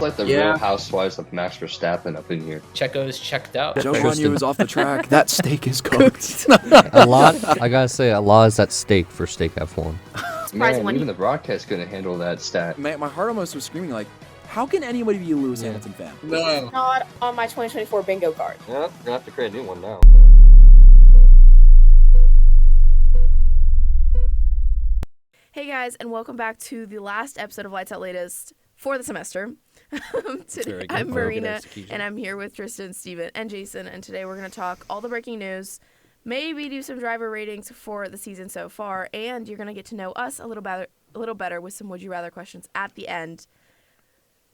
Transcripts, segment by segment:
Like the Real Housewives of Max Verstappen up in here. Checo's checked out. Joe Guanyu is off the track. That steak is cooked. A lot, I gotta say, a lot is at stake for Steak F1. Man, even the broadcast couldn't handle that stat. Man, my heart almost was screaming like, how can anybody be a Lewis Hamilton fan? No. Not on my 2024 bingo card. Yeah, you're gonna have to create a new one now. Hey guys, and welcome back to the last episode of Lights Out Latest for the semester. Today, I'm Marina, and I'm here with Tristan, Steven, and Jason, and today we're going to talk all the breaking news, maybe do some driver ratings for the season so far, and you're going to get to know us a little better with some Would You Rather questions at the end.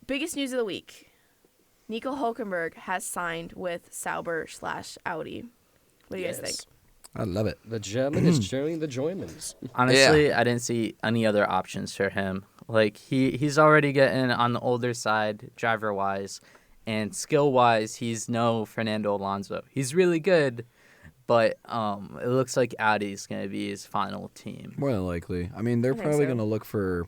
Biggest news of the week. Nico Hülkenberg has signed with Sauber/Audi. What do you guys think? I love it. The German is cheering the Germans. Honestly, I didn't see any other options for him. Like, he's already getting on the older side, driver-wise, and skill-wise, he's no Fernando Alonso. He's really good, but it looks like Audi's going to be his final team. More than likely. I mean, they're probably going to look for,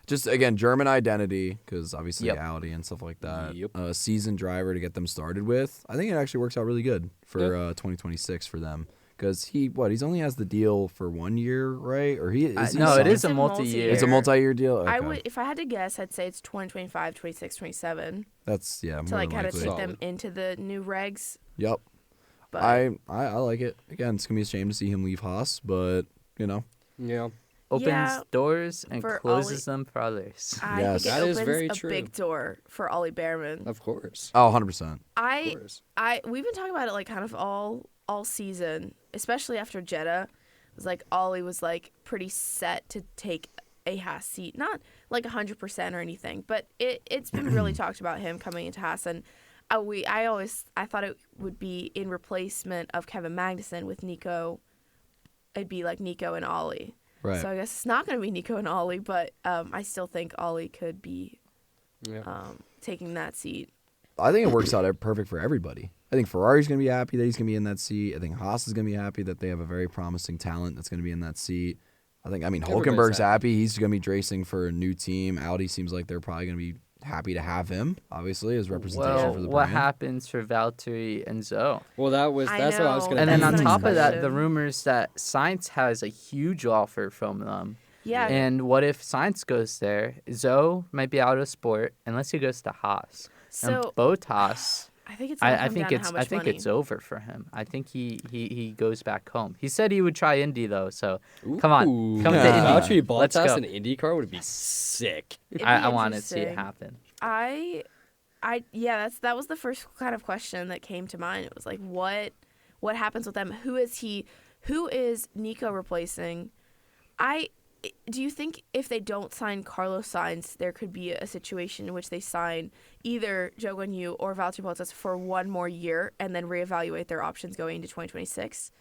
just, again, German identity, because obviously Audi and stuff like that. A seasoned driver to get them started with. I think it actually works out really good for 2026 for them. Because he's only has the deal for 1 year, right? Or it is a multi-year. It's a multi-year deal. Okay. I would, if I had to guess, I'd say it's 2025, 26, 27. That's to like kind of take them into the new regs. Yep. But I like it. Again, it's gonna be a shame to see him leave Haas, but you know. Yeah. Opens doors and closes them for others. I think that it is opens very a true. big door for Ollie Behrman. Of course. Oh, 100%. We've been talking about it like kind of all season, especially after Jeddah. It was like Ollie was like pretty set to take a Haas seat, not like 100% or anything, but it's been really talked about him coming into Haas, and I thought it would be in replacement of Kevin Magnussen with Nico. It'd be like Nico and Ollie. Right. So I guess it's not going to be Nico and Ollie, but I still think Ollie could be taking that seat. I think it works out perfect for everybody. I think Ferrari's going to be happy that he's going to be in that seat. I think Haas is going to be happy that they have a very promising talent that's going to be in that seat. Hülkenberg's happy. He's going to be racing for a new team. Audi seems like they're probably going to be happy to have him, obviously, as representation for the brand. What happens for Valtteri and Zoe? Well, that's what I was going to And then on top of that, the rumors that Sainz has a huge offer from them. Yeah. And what if Sainz goes there? Zoe might be out of sport unless he goes to Haas. So and Bottas, I think it's. I think it's over for him. I think he goes back home. He said he would try Indy though. So come on, come to Indy. Valtteri Let's go. Bottas in IndyCar would be sick. I want to see it happen. That was the first kind of question that came to mind. It was like, what happens with them? Who is Nico replacing? Do you think if they don't sign Carlos Sainz, there could be a situation in which they sign either Zhou Guanyu or Valtteri Bottas for one more year and then reevaluate their options going into 2026?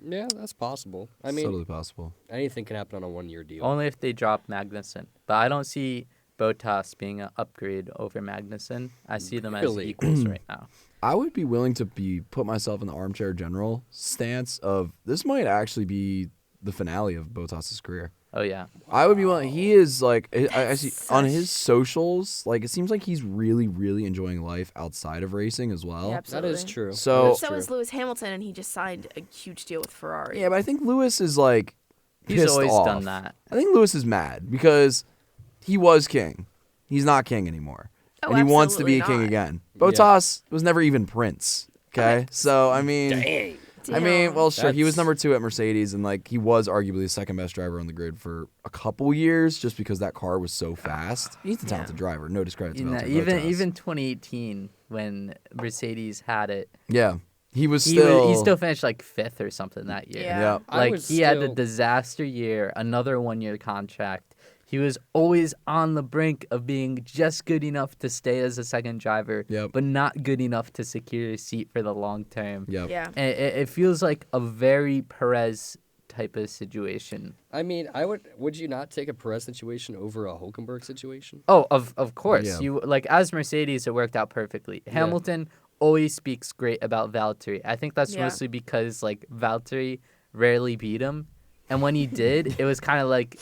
Yeah, that's possible. I It's mean, totally possible. anything can happen on a 1-year deal. Only if they drop Magnussen. But I don't see Bottas being an upgrade over Magnussen. I see them as equals right now. I would be willing to put myself in the armchair general stance of this might actually be the finale of Bottas' career. Oh, yeah. I would be willing. He is like, I see on his socials, like it seems like he's really, really enjoying life outside of racing as well. Yeah, That absolutely. is true. So is Lewis Hamilton, and he just signed a huge deal with Ferrari. Yeah, but I think Lewis is like He's pissed always off. done that. I think Lewis is mad because he was king. He's not king anymore. And he wants to be a king again. Bottas was never even prince. Okay? So, I mean... Dang. Well, sure, he was number 2 at Mercedes, and like he was arguably the second best driver on the grid for a couple years, just because that car was so fast. He's a talented driver. No discredit to Valtteri Bottas. Even 2018 when Mercedes had it. Yeah, he still finished like 5th or something that year. Yeah. Like he had a disaster year, another 1-year contract. He was always on the brink of being just good enough to stay as a second driver, but not good enough to secure a seat for the long term. Yeah. And it feels like a very Perez type of situation. I mean, would you not take a Perez situation over a Hülkenberg situation? Oh, of course. Yeah. You like as Mercedes, it worked out perfectly. Hamilton always speaks great about Valtteri. I think that's mostly because like Valtteri rarely beat him, and when he did, it was kind of like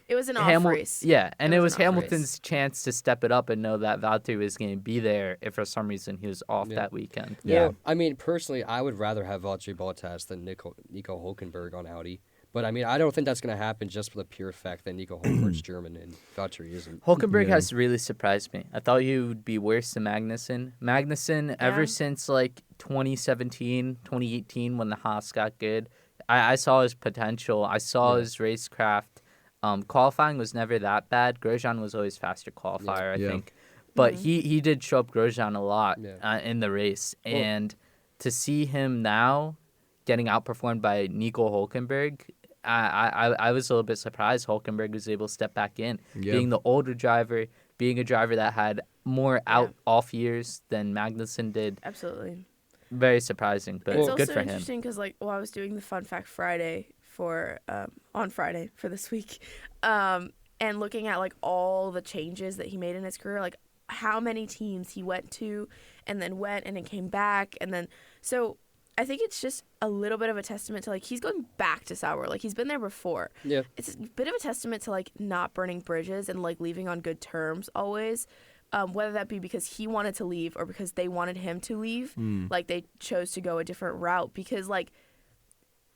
It was an off race. Yeah, and it was an off Hamilton's race. chance to step it up and know that Valtteri was going to be there if for some reason he was off that weekend. Yeah. Well, I mean, personally, I would rather have Valtteri Bottas than Nico Hülkenberg on Audi. But, I mean, I don't think that's going to happen just for the pure fact that Nico Hülkenberg's German and Valtteri isn't. Hulkenberg has really surprised me. I thought he would be worse than Magnussen. Magnussen, ever since, 2017, 2018, when the Haas got good, I saw his potential. I saw his racecraft. Qualifying was never that bad. Grosjean was always faster qualifier, I think. But he did show up Grosjean a lot in the race. And to see him now getting outperformed by Nico Hülkenberg, I was a little bit surprised Hülkenberg was able to step back in. Being the older driver, being a driver that had more off years than Magnussen did. Absolutely. Very surprising, but it's good also for him. interesting because, I was doing the Fun Fact Friday on Friday for this week, and looking at all the changes that he made in his career, how many teams he went to, and then went and then came back, and then so I think it's just a little bit of a testament to he's going back to Sauber. He's been there before. Yeah, it's a bit of a testament to not burning bridges and leaving on good terms always. Whether that be because he wanted to leave or because they wanted him to leave, they chose to go a different route. Because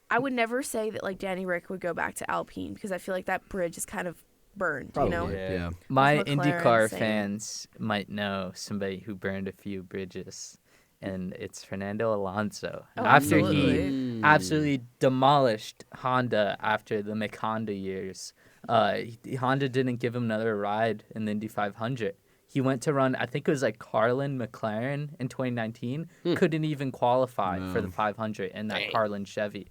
I would never say that Danny Rick would go back to Alpine because I feel like that bridge is kind of burned. Probably, you know? Yeah. My McLaren IndyCar saying- fans might know somebody who burned a few bridges, and it's Fernando Alonso. Oh, After absolutely. he absolutely demolished Honda after the McHonda years, Honda didn't give him another ride in the Indy 500. He went to run, I think it was Carlin McLaren in 2019. Couldn't even qualify for the 500 in that Carlin Chevy.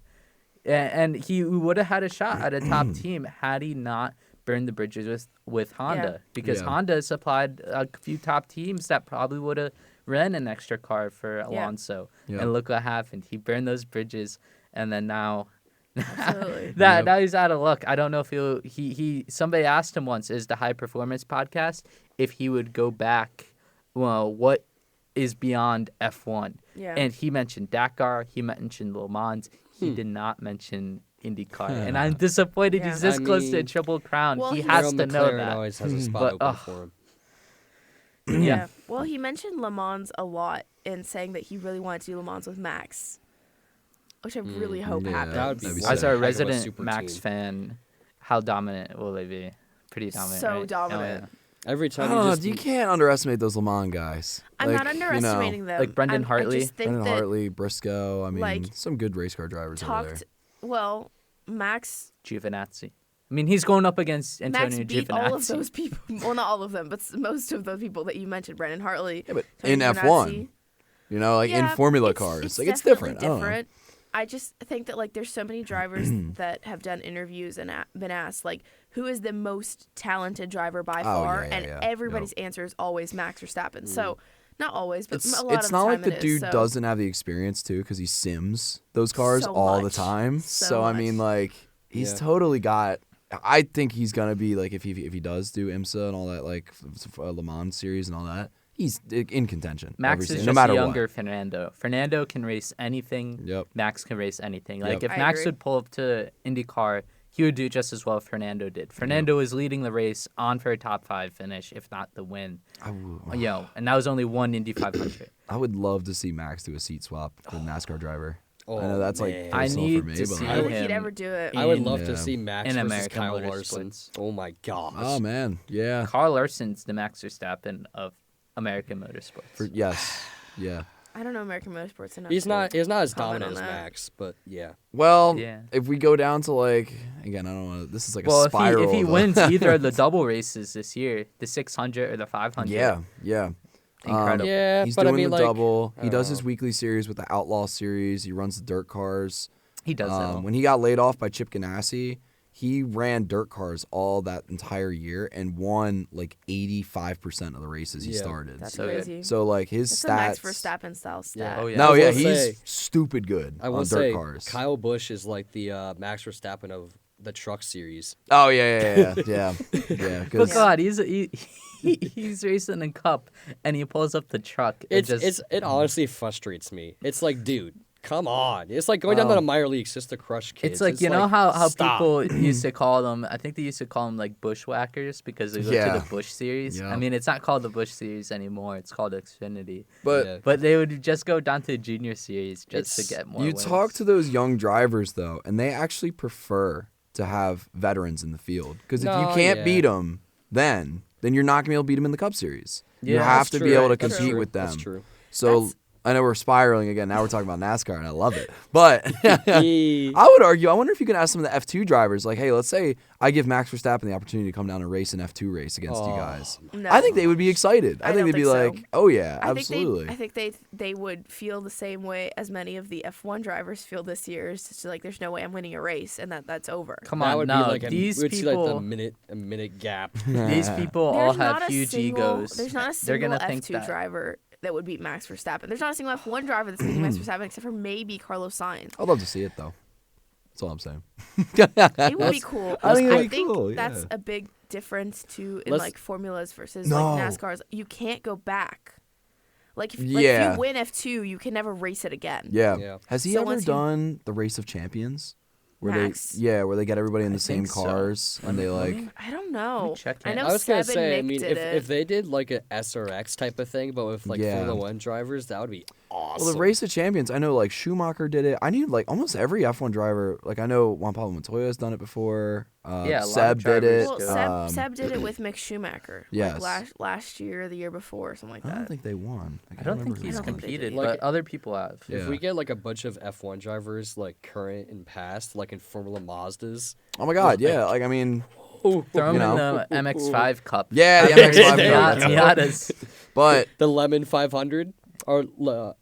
And he would have had a shot at a top team had he not burned the bridges with Honda. Because Honda supplied a few top teams that probably would have ran an extra car for Alonso. And look what happened. He burned those bridges, and then now... Absolutely. Now he's out of luck. I don't know if he somebody asked him once, is the High Performance Podcast, if he would go back, what is beyond F1? Yeah. And he mentioned Dakar, he mentioned Le Mans, he did not mention IndyCar. And I'm disappointed he's this close to a Triple Crown. Well, he has to know McLaren that. always has a spot open for him. Yeah. Well, he mentioned Le Mans a lot in saying that he really wanted to do Le Mans with Max, which I really hope happens. That would be As a a heck of a resident super Max team. fan, how dominant will they be? Pretty dominant, So right? dominant. Oh, yeah. Every time you can't underestimate those Le Mans guys. I'm not underestimating them. Like Brendan Hartley. I just think Brendan that Hartley, Briscoe. I mean, some good race car drivers over there. Well, Max Giovinazzi. I mean, he's going up against Antonio Max beat Giovinazzi. all of those people. Well, not all of them, but most of those people that you mentioned. Brendan Hartley. Yeah, but Tony in Giovinazzi. F1, in Formula cars, it's definitely different. different. I just think that there's so many drivers that have done interviews and been asked who is the most talented driver by far, everybody's answer is always Max Verstappen. So not always, but a lot of the time it's not like the it is, dude so. doesn't have the experience too, because he sims those cars So all the much. time. So I mean, he's totally got. I think he's gonna be if he does do IMSA and all that Le Mans series and all that. He's in contention. Max is no just matter younger what. Fernando. Fernando can race anything. Yep. Max can race anything. Yep. If I Max agree. would pull up to IndyCar, he would do just as well as Fernando did. Fernando was leading the race on for a top 5 finish, if not the win. And that was only one Indy 500. I would love to see Max do a seat swap with a NASCAR driver. I know that's man. I personal need for me, to but see I don't think him he'd ever do it. I would in- love to see Max in versus American Kyle Motorsports. Larson. Oh my gosh. oh man, yeah. Carl Larson's the Max Verstappen of American Motorsports. Yes, yeah. I don't know American Motorsports enough. He's not as comment dominant on as that. Max, but yeah. Well, Yeah. if we go down to again, I don't want to. This is a Well, spiral. if he of a- wins either of the double races this year, the 600 or the 500. yeah. Incredible. Yeah, He's but doing I mean, the like, double. He does uh, his weekly series with the Outlaw series. He runs the dirt cars. He does that. When he got laid off by Chip Ganassi, he ran dirt cars all that entire year and won 85% of the races he started. That's So good. crazy. So his That's stats. a Max Verstappen style stat. Oh, yeah. No, I yeah, will he's say- stupid good I will on say dirt cars. Kyle Busch is like the Max Verstappen of the truck series. Oh yeah. Yeah. But 'cause- God, he's racing a cup and he pulls up the truck. It honestly frustrates me. It's like, dude, Come on. It's like going down to the minor leagues just to crush kids. It's like, you know how stop. people used to call them, I think they used to call them like bushwhackers because they go to the Bush Series. Yeah. I mean, it's not called the Bush Series anymore. It's called Xfinity. But But they would just go down to the Junior Series just to get more you wins. talk to those young drivers, though, and they actually prefer to have veterans in the field. Because if you can't beat them, then you're not going to be able to beat them in the Cup Series. You Yeah, have to be able to That's compete true. with them. That's true. So I know we're spiraling again. Now we're talking about NASCAR, and I love it. But I would argue, I wonder if you can ask some of the F2 drivers, like, hey, let's say I give Max Verstappen the opportunity to come down and race an F2 race against you guys. No. I think they would be excited. I think they'd be so. like, oh, yeah, I absolutely. think they would feel the same way as many of the F1 drivers feel this year. It's just like there's no way I'm winning a race and that's over. Come That on, would no. be like These we'd see like people, a minute gap. these people all There's have not a huge single- egos. There's not a They're single gonna think F2 that. driver that would beat Max Verstappen. There's not a single F1 driver that's beating Max Verstappen except for maybe Carlos Sainz. I'd love to see it, though. That's all I'm saying. It would be cool. I think it'd be cool, that's yeah. a big difference too in Let's- like formulas versus No. like NASCAR's. You can't go back. Like if Yeah. you win F2, you can never race it again. Yeah. Yeah. Has he So ever once you- done the Race of Champions? Where Max? where they get everybody in the same think so. cars and they like I don't know. check I it. know I was gonna Seb say, I and Nick mean, did it. if they did like a SRX type of thing, but with like Yeah. Formula One drivers, that would be awesome. well, the Race of Champions. I know like Schumacher did it. I knew like almost every F1 driver. Like I know Juan Pablo Montoya has done it before. Yeah, a lot of Seb did it. drivers Well, Seb did it with Mick Schumacher. Yes. Like last year or the year before, something like I that. don't think they won. I don't think remember he's who won. competed, Like- but other people have. If Yeah. we get like a bunch of F1 drivers, like current and past, like in Formula Mazdas, Oh my God! Yeah, like I mean, Throw them know. in the MX-5 Cup. yeah, the After MX-5 the Cup, that's it. Miatas. But the Lemon 500, or what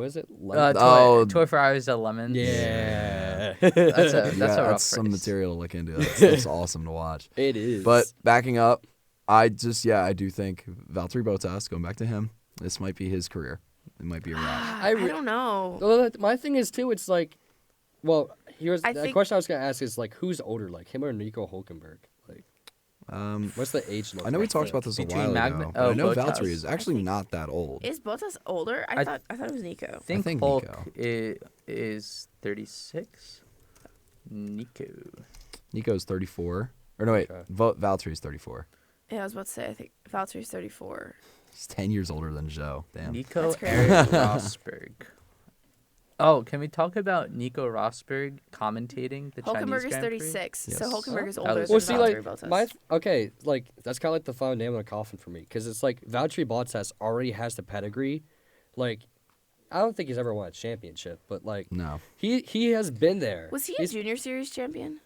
is it? Lemon? Oh. Toy Ferrari's a lemon. Yeah, That's a yeah, rough that's some race. material to look into. That's awesome to watch. it is. But backing up, I do think Valtteri Bottas, going back to him, this might be his career. It might be a wrap. I don't know. Well, my thing is too. It's like, well, here's I the think- question I was gonna ask is like, who's older, like him or Nico Hulkenberg? Like, Um, what's the age? I know we talked about this a Between while Magna- ago, but oh, I know Bottas. Valtteri is actually not that old. Is Bottas older? I thought it was Nico. I think Nico. Hulk is 36. Nico. Nico's 34. Or no, wait, Okay. Valtteri's 34. Yeah, I was about to say. I think Valtteri's 34. He's 10 years older than Joe. Damn. Nico That's crazy. Eric Rosberg. Oh, can we talk about Nico Rosberg commentating the Chinese Hulkenberg is Grand Prix? 36, Yes. so Hulkenberg is Oh, older that than Well, see, like Valtteri Bottas. okay, like that's kind of like the final nail in the coffin for me because it's like Valtteri Bottas already has the pedigree. Like, I don't think he's ever won a championship, but like No, he has been there. Was he a He's- Junior Series champion?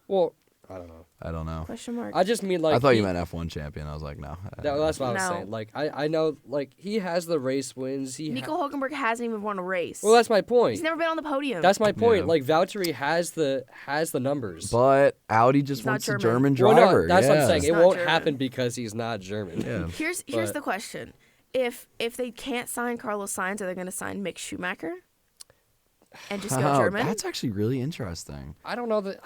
Well, I don't know. I don't know. Question mark. I just mean like I thought he- you meant F1 champion. I was like, no. That's what I was No. saying. Like I know like he has the race wins. Nico Hulkenberg hasn't even won a race. Well, that's my point. He's never been on the podium. That's my point. Yeah. Like Valtteri has the numbers. But Audi just He's not wants a German. German Well, no, driver. that's what I'm yeah. saying. He's It not won't German. happen because he's not German. Yeah. Here's But- the question: If they can't sign Carlos Sainz, are they going to sign Mick Schumacher and just go Oh, German that's actually really interesting. I don't know that.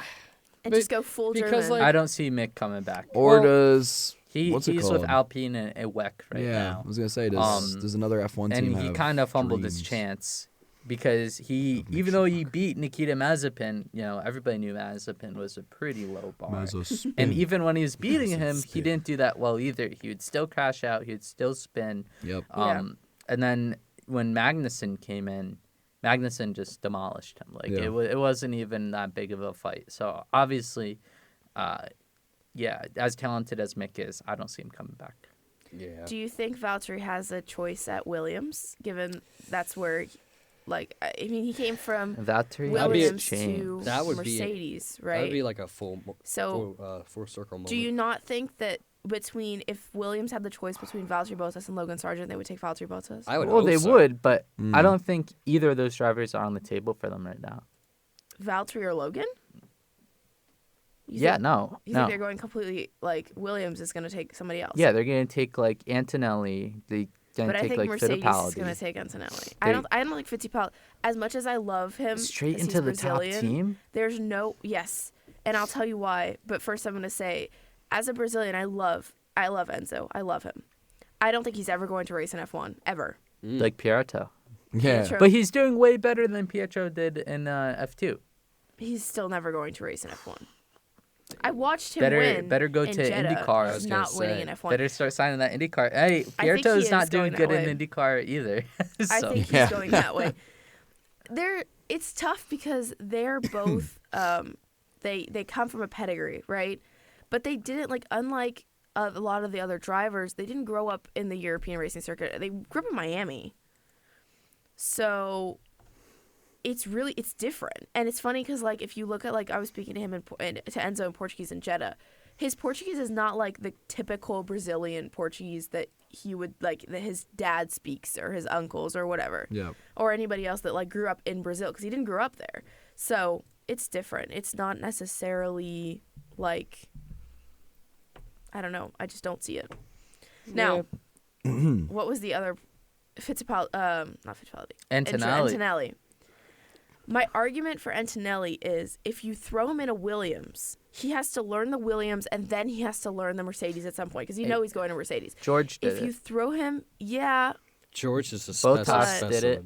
and but- just go full because, German? like- I don't see Mick coming back. Or Well, does He's what's it with called? Alpine and WEC right yeah, now. I was gonna say, does another F1 team And have he kind of fumbled his dreams? chance because he, even though he beat Nikita Mazepin, everybody knew Mazepin was a pretty low bar. And even when he was beating him, he Spin. didn't do that well either. He would still crash out. He would still spin. Yep. Yeah. And then when Magnussen came in, Magnussen just demolished him. Like Yeah. it wasn't even that big of a fight. So obviously, as talented as Mick is, I don't see him coming back. Yeah. Do you think Valtteri has a choice at Williams, given that's where, he came from Valtteri Williams changed. to That would be- Mercedes, That would be right? like a full circle moment. Do you not think that if Williams had the choice between Valtteri Bottas and Logan Sargent, they would take Valtteri Bottas? I would. Well, hope they so. would, but Mm. I don't think either of those drivers are on the table for them right now. Valtteri or Logan? You Yeah, think- no, You no. think they're going completely Williams is going to take somebody else? Yeah, they're going to take like Antonelli. They're going But to I take think like Mercedes is going Fittipaldi. to take Antonelli. They- I don't like Fittipaldi as much as I love him. Straight as into he's the top Brazilian, team. There's no yes, and I'll tell you why. But first, I'm going to say, as a Brazilian, I love Enzo. I love him. I don't think he's ever going to race in F1 ever. Like Pierotto. Yeah. Pietro, But he's doing way better than Pietro did in F2. he's still never going to race in F1. I watched him Better win. better go in to Jeddah. IndyCar. He's was gonna not winning say. in F1. Better start signing that IndyCar. Hey, I think he Pieto's is not going doing good that in way. IndyCar either. I So. think he's going that way. It's tough because they're both they come from a pedigree, right? But they didn't unlike a lot of the other drivers. They didn't grow up in the European racing circuit. They grew up in Miami. So it's different, and it's funny because if you look at I was speaking to him to Enzo in Portuguese in Jeddah. His Portuguese is not like the typical Brazilian Portuguese that he would that his dad speaks or his uncles or whatever. Yeah. Or anybody else that grew up in Brazil because he didn't grow up there. So it's different. It's not necessarily I don't know. I just don't see it. Now, what was the other Fittipaldi? Not Fittipaldi. Antonelli. My argument for Antonelli is if you throw him in a Williams, he has to learn the Williams and then he has to learn the Mercedes at some point because he's going to Mercedes. George did If you throw him, yeah. George is a Bottas did it.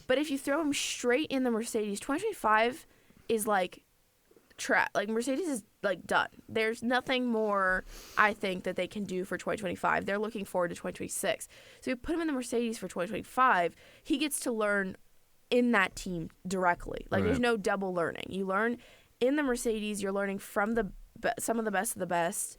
But if you throw him straight in the Mercedes, 2025 is Mercedes is done. There's nothing more I think that they can do for 2025. They're looking forward to 2026. So you put him in the Mercedes for 2025, he gets to learn in that team directly. There's no double learning. You learn in the Mercedes, you're learning from some of the best of the best.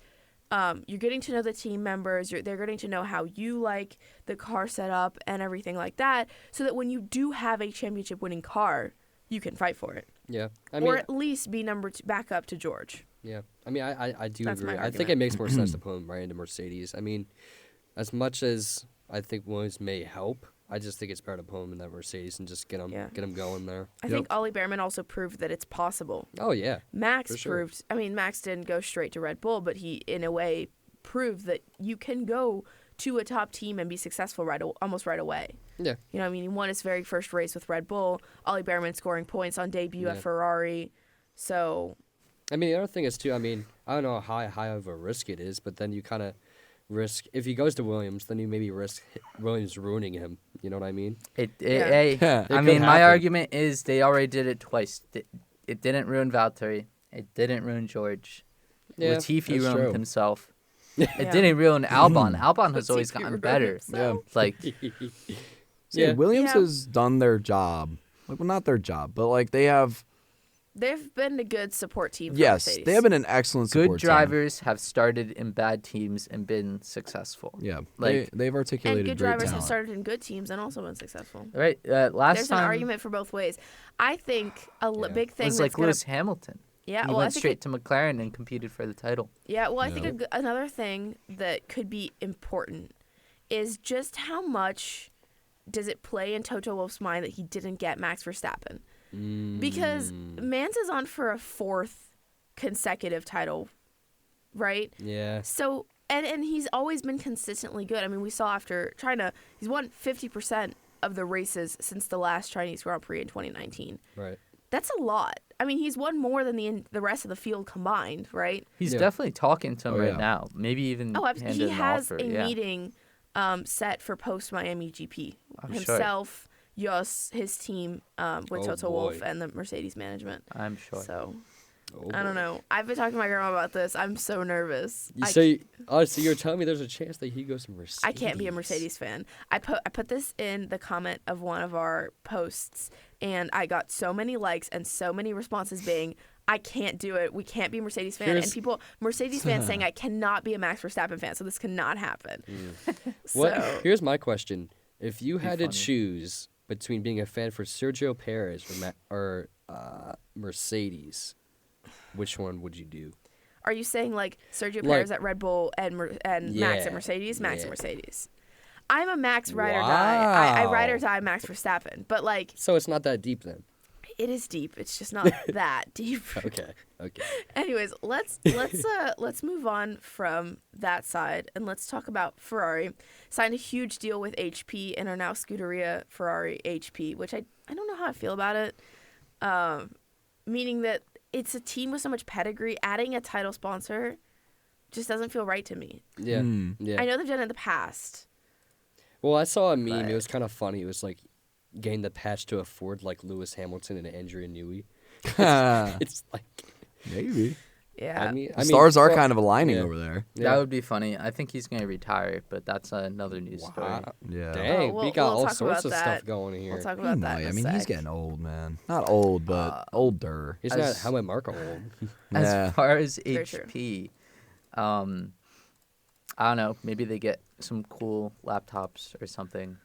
You're getting to know the team members. They're getting to know how you like the car setup and everything like that, so that when you do have a championship-winning car, you can fight for it. Yeah, or at least be back up to George. Yeah, I mean, I do That's my agree. I think argument. it makes more sense to put him right into Mercedes. I mean, as much as I think Williams may help, I just think it's better to put him in that Mercedes and just get him going there. I think Ollie Behrman also proved that it's possible. Oh yeah, Max for sure. proved. I mean, Max didn't go straight to Red Bull, but he, in a way, proved that you can go to a top team and be successful almost right away. Yeah. You know, I mean, he won his very first race with Red Bull. Ollie Behrman scoring points on debut at Ferrari. So, I mean, the other thing is too. I mean, I don't know how high of a risk it is, but then you kind of risk if he goes to Williams, then you maybe risk Williams ruining him. You know what I mean? I mean, my argument is they already did it twice. It didn't ruin Valtteri. It didn't ruin George. Yeah, Latifi ruined true. himself. It didn't ruin Albon. Albon has always gotten better. Yeah. Yeah. Williams has done their job. Well, not their job, but they've been a good support team for yes, Mercedes. they have been an excellent support Good team. drivers have started in bad teams and been successful. Yeah, Like- they've articulated And good great drivers have talent. started in good teams and also been successful. Right. Last There's time an argument for both ways. I think big it thing was that's gonna, Lewis Hamilton. yeah, He well, I went think straight to McLaren and competed for the title. Yeah, well, I think another thing that could be important is just how much does it play in Toto Wolff's mind that he didn't get Max Verstappen? Because Mans is on for a 4th consecutive title, right? Yeah. So, and he's always been consistently good. I mean, we saw after China, he's won 50% of the races since the last Chinese Grand Prix in 2019. Right. That's a lot. I mean, he's won more than the rest of the field combined, right? He's Yeah. definitely talking to him right yeah. now. Maybe even Oh, handed he an has offer. a Yeah. meeting set for post Miami GP. I'm sure. Himself, Jos, his team with Oh, Toto boy. Wolff and the Mercedes management. I'm sure. So Oh, I don't boy. know. I've been talking to my grandma about this. I'm so nervous. So you're telling me there's a chance that he goes to Mercedes? I can't be a Mercedes fan. I put this in the comment of one of our posts, and I got so many likes and so many responses being, I can't do it. We can't be a Mercedes fan. And people, Mercedes fans saying, I cannot be a Max Verstappen fan, so this cannot happen. What? So, Here's my question: if you had to funny. choose between being a fan for Sergio Perez or Mercedes, which one would you do? are you saying Sergio Perez at Red Bull and Max Yeah, at Mercedes? Max yeah. at Mercedes. I'm a Max ride or die. I ride or Wow. die Max Verstappen, but So it's not that deep then. it is deep. It's just not that deep. Okay. Anyways, let's move on from that side and let's talk about Ferrari. Signed a huge deal with HP and are now Scuderia Ferrari HP, which I don't know how I feel about it. Meaning that it's a team with so much pedigree. Adding a title sponsor just doesn't feel right to me. Yeah. Yeah. I know they've done it in the past. Well, I saw a meme. But- It was kind of funny. It was like getting the patch to afford like Lewis Hamilton and Andrea Newey. It's like maybe. Yeah. I mean, Stars are kind of aligning over there. That would be funny. I think he's going to retire, but that's another news story. Yeah. Dang, Oh, we got we'll all talk sorts about of that. stuff going here. We'll talk He about that. might. In a I mean, sec. he's getting old, man. Not old, but older. He's not Helmut Marko old. As far as Very true. HP, I don't know. Maybe they get some cool laptops or something.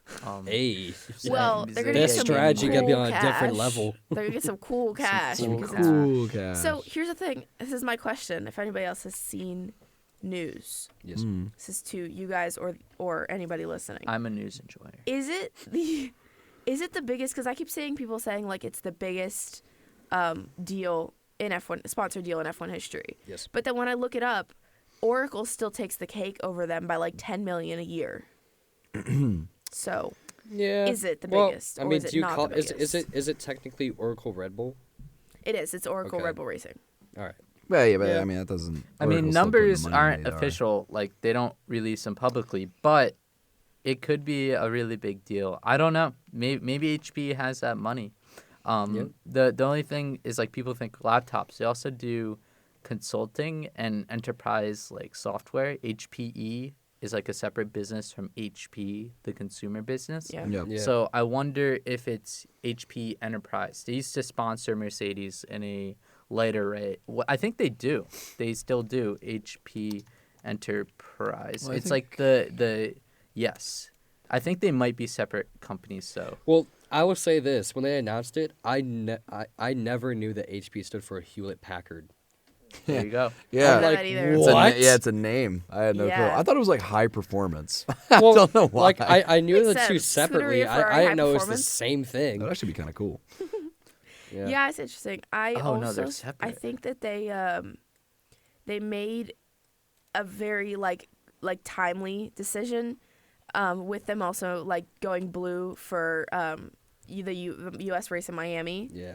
Hey, Well, they're gonna their get some strategy cool gonna be on a different cash. level. They're gonna get some cool cash. cool because- cash. Cool cash. So here's the thing. This is my question. If anybody else has seen news, Yes. this is to you guys or anybody listening. I'm a news enjoyer. Is it the biggest? Because I keep seeing people saying like it's the biggest deal in F1, sponsored deal in F1 history. Yes. But then when I look it up, Oracle still takes the cake over them by like $10 million a year. So Yeah. is it the Well, biggest? I Or mean, is it do you not call the is biggest? it technically Oracle Red Bull? It is. It's Oracle Okay. Red Bull Racing. All right. But yeah, Yeah. I mean that doesn't. I mean, Oracle's still putting the numbers money in aren't the ADR. official. Like, they don't release them publicly, but it could be a really big deal. I don't know. Maybe HP has that money. The only thing is, like, people think laptops. They also do consulting and enterprise, like, software. HPE is, like, a separate business from HP, the consumer business. Yeah. Yep. Yeah. So I wonder if it's HP Enterprise. They used to sponsor Mercedes in a lighter rate. I think they do. They still do HP Enterprise. Well, I it's think- like the yes. I think they might be separate companies. So Well, I will say this: when they announced it, I never knew that HP stood for Hewlett Packard. there you go. Yeah. I don't know Like, that either. It's a what? it's a name. I had no clue. Yeah. I thought it was like high performance. Well, don't know why. Like I knew the Makes two sense. separately. Scuderia Ferrari I didn't know it was the high-performance. same thing. That'd actually be kind of cool. Yeah, it's interesting. I Oh, no, also they're separate. I think that they made a very like timely decision with them also like going blue for the U.S. race in Miami. Yeah,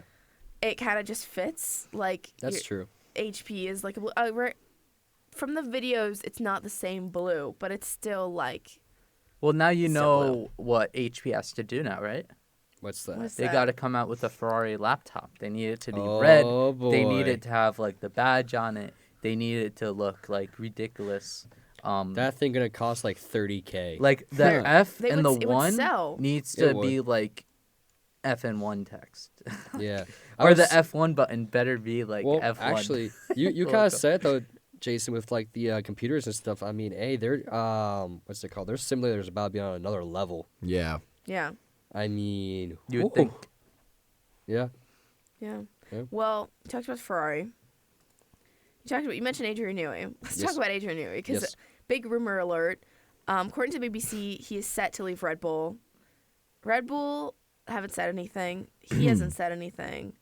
It kind of just fits. Like that's true. HP is like a blue. From the videos, it's not the same blue, but it's still like Well, now you So know what HP has to do now, right? What's that? What's They that? got to come out with a Ferrari laptop. They need it to be Oh, red. They boy. need it to have like the badge on it. They need it to look like ridiculous. That thing gonna cost like $30K. Like the F They and would- the it would 1 sell. needs It to would. be like FN1 text. Yeah. Or the F1 button better be like well, F1. actually, you kind Logo. of said though, Jason, with like the computers and stuff. I mean, hey, they're what's it called? Their simulators about to be on another level. Yeah. yeah. I mean, You would whew. think. Yeah. Yeah. Yeah. Well, you talked about Ferrari. You mentioned Adrian Newey. Let's Yes. talk about Adrian Newey because Yes. big rumor alert. According to BBC, he is set to leave Red Bull. Red Bull haven't said anything. He hasn't said anything.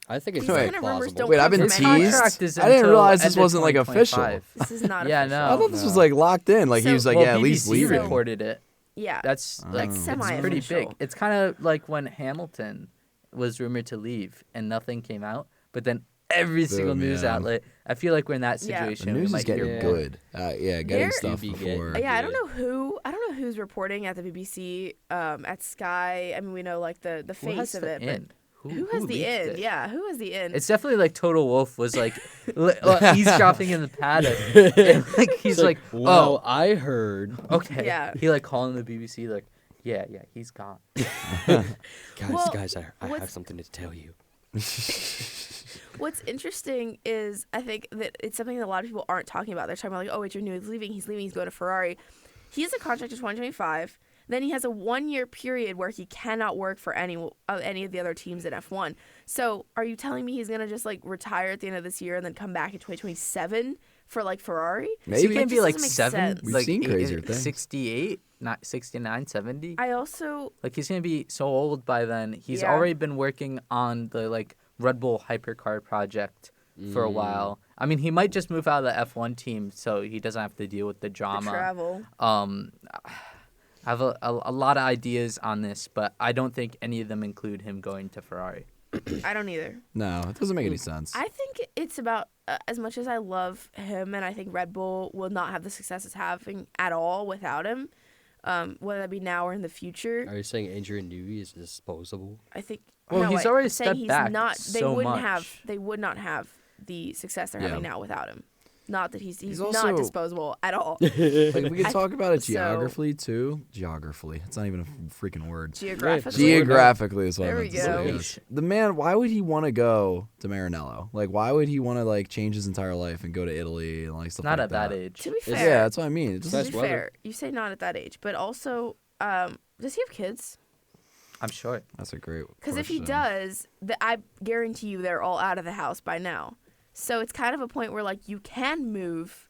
I think it's These very kind of rumors plausible. don't Wait, I've come been from anyone. teased? Contract is I didn't until realize this end of wasn't, like, 2025. This is not Yeah, official. no. I thought this was like locked in. Like he So- was like, Well, yeah, at BBC least leaving. reported it. Yeah. That's like it's pretty semi-official. big. It's kind of like when Hamilton was rumored to leave and nothing came out, but then every single Boom, news yeah. outlet. I feel like we're in that Yeah. situation. The we news is might hear getting more. good. Yeah, getting There- stuff You be before. getting- Yeah, I Yeah. don't know who's reporting at the BBC, at Sky. I mean, we know like the Who face has of the it, in? but who has the leaked in? it? Yeah, who has the in? It's definitely like Total Wolf was like eavesdropping in the paddock. And, like he's It's like, well, I heard. okay. Yeah. He like calling the BBC like, yeah, he's gone. Guys, Well, I what's- have something to tell you. What's interesting is I think that it's something that a lot of people aren't talking about. They're talking about like, oh, Adrian Newey's leaving, he's going to Ferrari. He has a contract to 2025. Then he has a 1-year period where he cannot work for any of the other teams in F1. So are you telling me he's gonna just like retire at the end of this year and then come back in 2027 for like Ferrari? Maybe. He can It be just like doesn't make 7, sense. We've like seen crazier things. 68, not 69, 70. I also Like he's gonna be so old by then. He's Yeah. already been working on the like Red Bull hypercar project for a while. I mean, he might just move out of the F1 team so he doesn't have to deal with the the drama. travel. I have a lot of ideas on this, but I don't think any of them include him going to Ferrari. I don't either. No, it doesn't make any sense. I think it's about as much as I love him, and I think Red Bull will not have the success it's having at all without him. whether that be now or in the future. Are you saying Adrian Newey is disposable? I think. Well, no, he's I'm already saying stepped he's back not. so much. They would not have the success they're having now without him. Not that he's also, not disposable at all. Like we could talk about it so- geographically too. Geographically. It's not even a freaking word. Geographically. Geographically is what There I we meant to say. go. Yes. The man, why would he want to go to Maranello? Like, why would he want to like change his entire life and go to Italy and like stuff Not like at that age. To be Yeah, fair, Yeah, that's what I mean. It just, to Nice be weather. fair, you say not at that age, but also, does he have kids? I'm sure. that's a great. Because if he question. does, I guarantee you they're all out of the house by now. So it's kind of a point where like you can move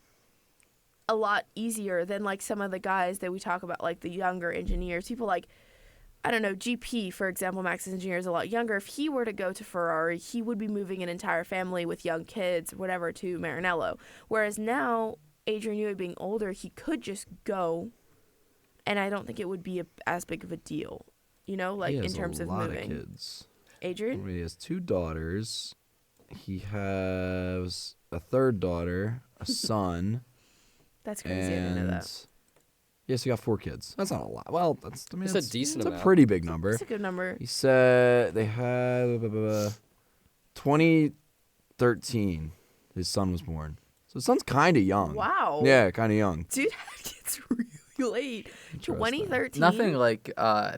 a lot easier than like some of the guys that we talk about, like the younger engineers. People like, I don't know, GP, for example, Max's engineer is a lot younger. If he were to go to Ferrari, he would be moving an entire family with young kids, whatever, to Maranello. Whereas now, Adrian Newey being older, he could just go, and I don't think it would be as big of a deal, you know, like He in has terms a of lot moving. Of kids. Adrian? He has 2 daughters. He has a 3rd daughter, a son. That's crazy. I didn't know that. Yes, he got 4 kids. That's not a lot. Well, that's It's a decent It's amount. a pretty big number. That's a good number. He said they had 2013. His son was born. So his son's kind of young. Wow. Yeah, kind of young. Dude had kids really late. 2013. Nothing like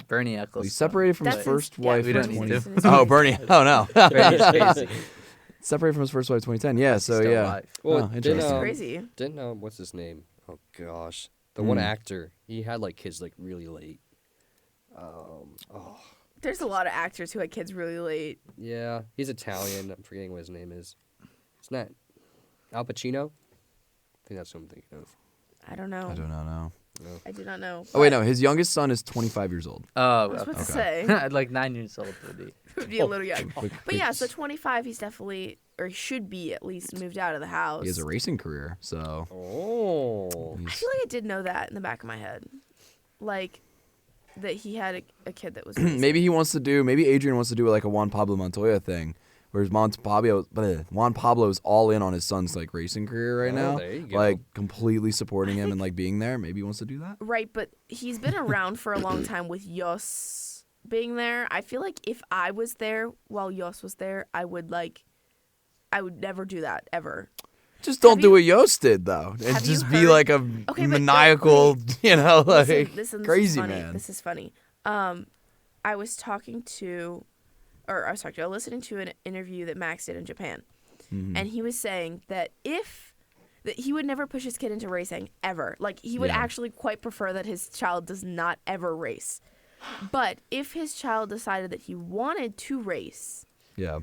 Bernie Ecclestone. Well, he separated from his That's first yeah, wife we in don't need 20. to. Oh, Bernie. Oh no. Bernie's crazy. Separated from his first wife 2010. Yeah, He's so still yeah. alive. Well, Oh, didn't, interesting. Crazy. Didn't what's his name? Oh gosh, the one Hmm. actor. He had like kids like really late. There's a lot of actors who had kids really late. Yeah, he's Italian. I'm forgetting what his name is. It's not Al Pacino. I think that's what I'm thinking of. I don't know. I don't know. I do not know. Oh wait, no. His youngest son is 25 years old. Oh, I was about to say. At like 9 years old would be. It would be a little young. Quick But yeah, so fix. 25, he's definitely, or he should be at least moved out of the house. He has a racing career, so Oh, I he's, feel like I did know that in the back of my head. Like, that he had a kid that was racing. maybe Adrian wants to do like a Juan Pablo Montoya thing, whereas Juan Pablo is all in on his son's like racing career right Oh, now, there you go. like completely supporting him and like being there. Maybe he wants to do that. Right, but he's been around for a long time with Jos being there. I feel like if I was there while Jos was there, I would never do that, ever. Just don't Have do you- what Yost did though, and have you just be heard- like a Okay, but maniacal, you know, like Listen, crazy this is funny. man. This is funny. I was listening to an interview that Max did in Japan, Mm-hmm. and he was saying that that he would never push his kid into racing ever. Like he would Yeah. actually quite prefer that his child does not ever race. But if his child decided that he wanted to race, Yeah.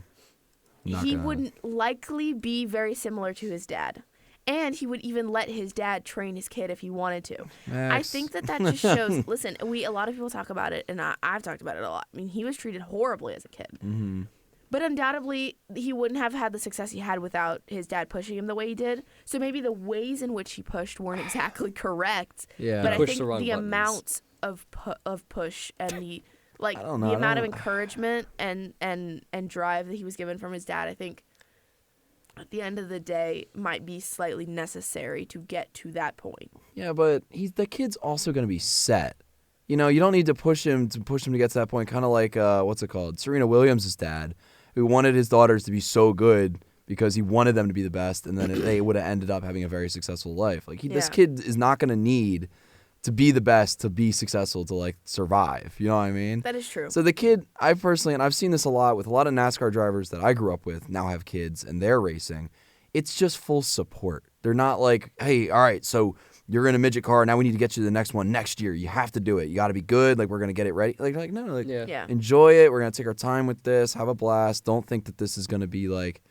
Not he gonna- wouldn't likely be very similar to his dad. And he would even let his dad train his kid if he wanted to. I Max. think that just shows. Listen, a lot of people talk about it, and I've talked about it a lot. I mean, he was treated horribly as a kid, Mm-hmm. but undoubtedly he wouldn't have had the success he had without his dad pushing him the way he did. So maybe the ways in which he pushed weren't exactly correct. Yeah. But I Pushed think the wrong the buttons. amount of push and the I don't know, the I amount of don't- encouragement and drive that he was given from his dad, I think at the end of the day might be slightly necessary to get to that point. Yeah, but the kid's also going to be set. You know, you don't need to push him to get to that point. Kind of like what's it called? Serena Williams' dad, who wanted his daughters to be so good because he wanted them to be the best, and then they would have ended up having a very successful life. Like this Yeah. kid is not going to need to be the best to be successful to like survive. You know what I mean? That is true. So the kid, I personally, and I've seen this a lot with a lot of NASCAR drivers that I grew up with, now have kids and they're racing. It's just full support. They're not like, hey, all right, so you're in a midget car. Now we need to get you to the next one next year. You have to do it. You got to be good. Like, we're going to get it ready. Like no, like, yeah. Yeah. enjoy it. We're going to take our time with this. Have a blast. Don't think that this is going to be like,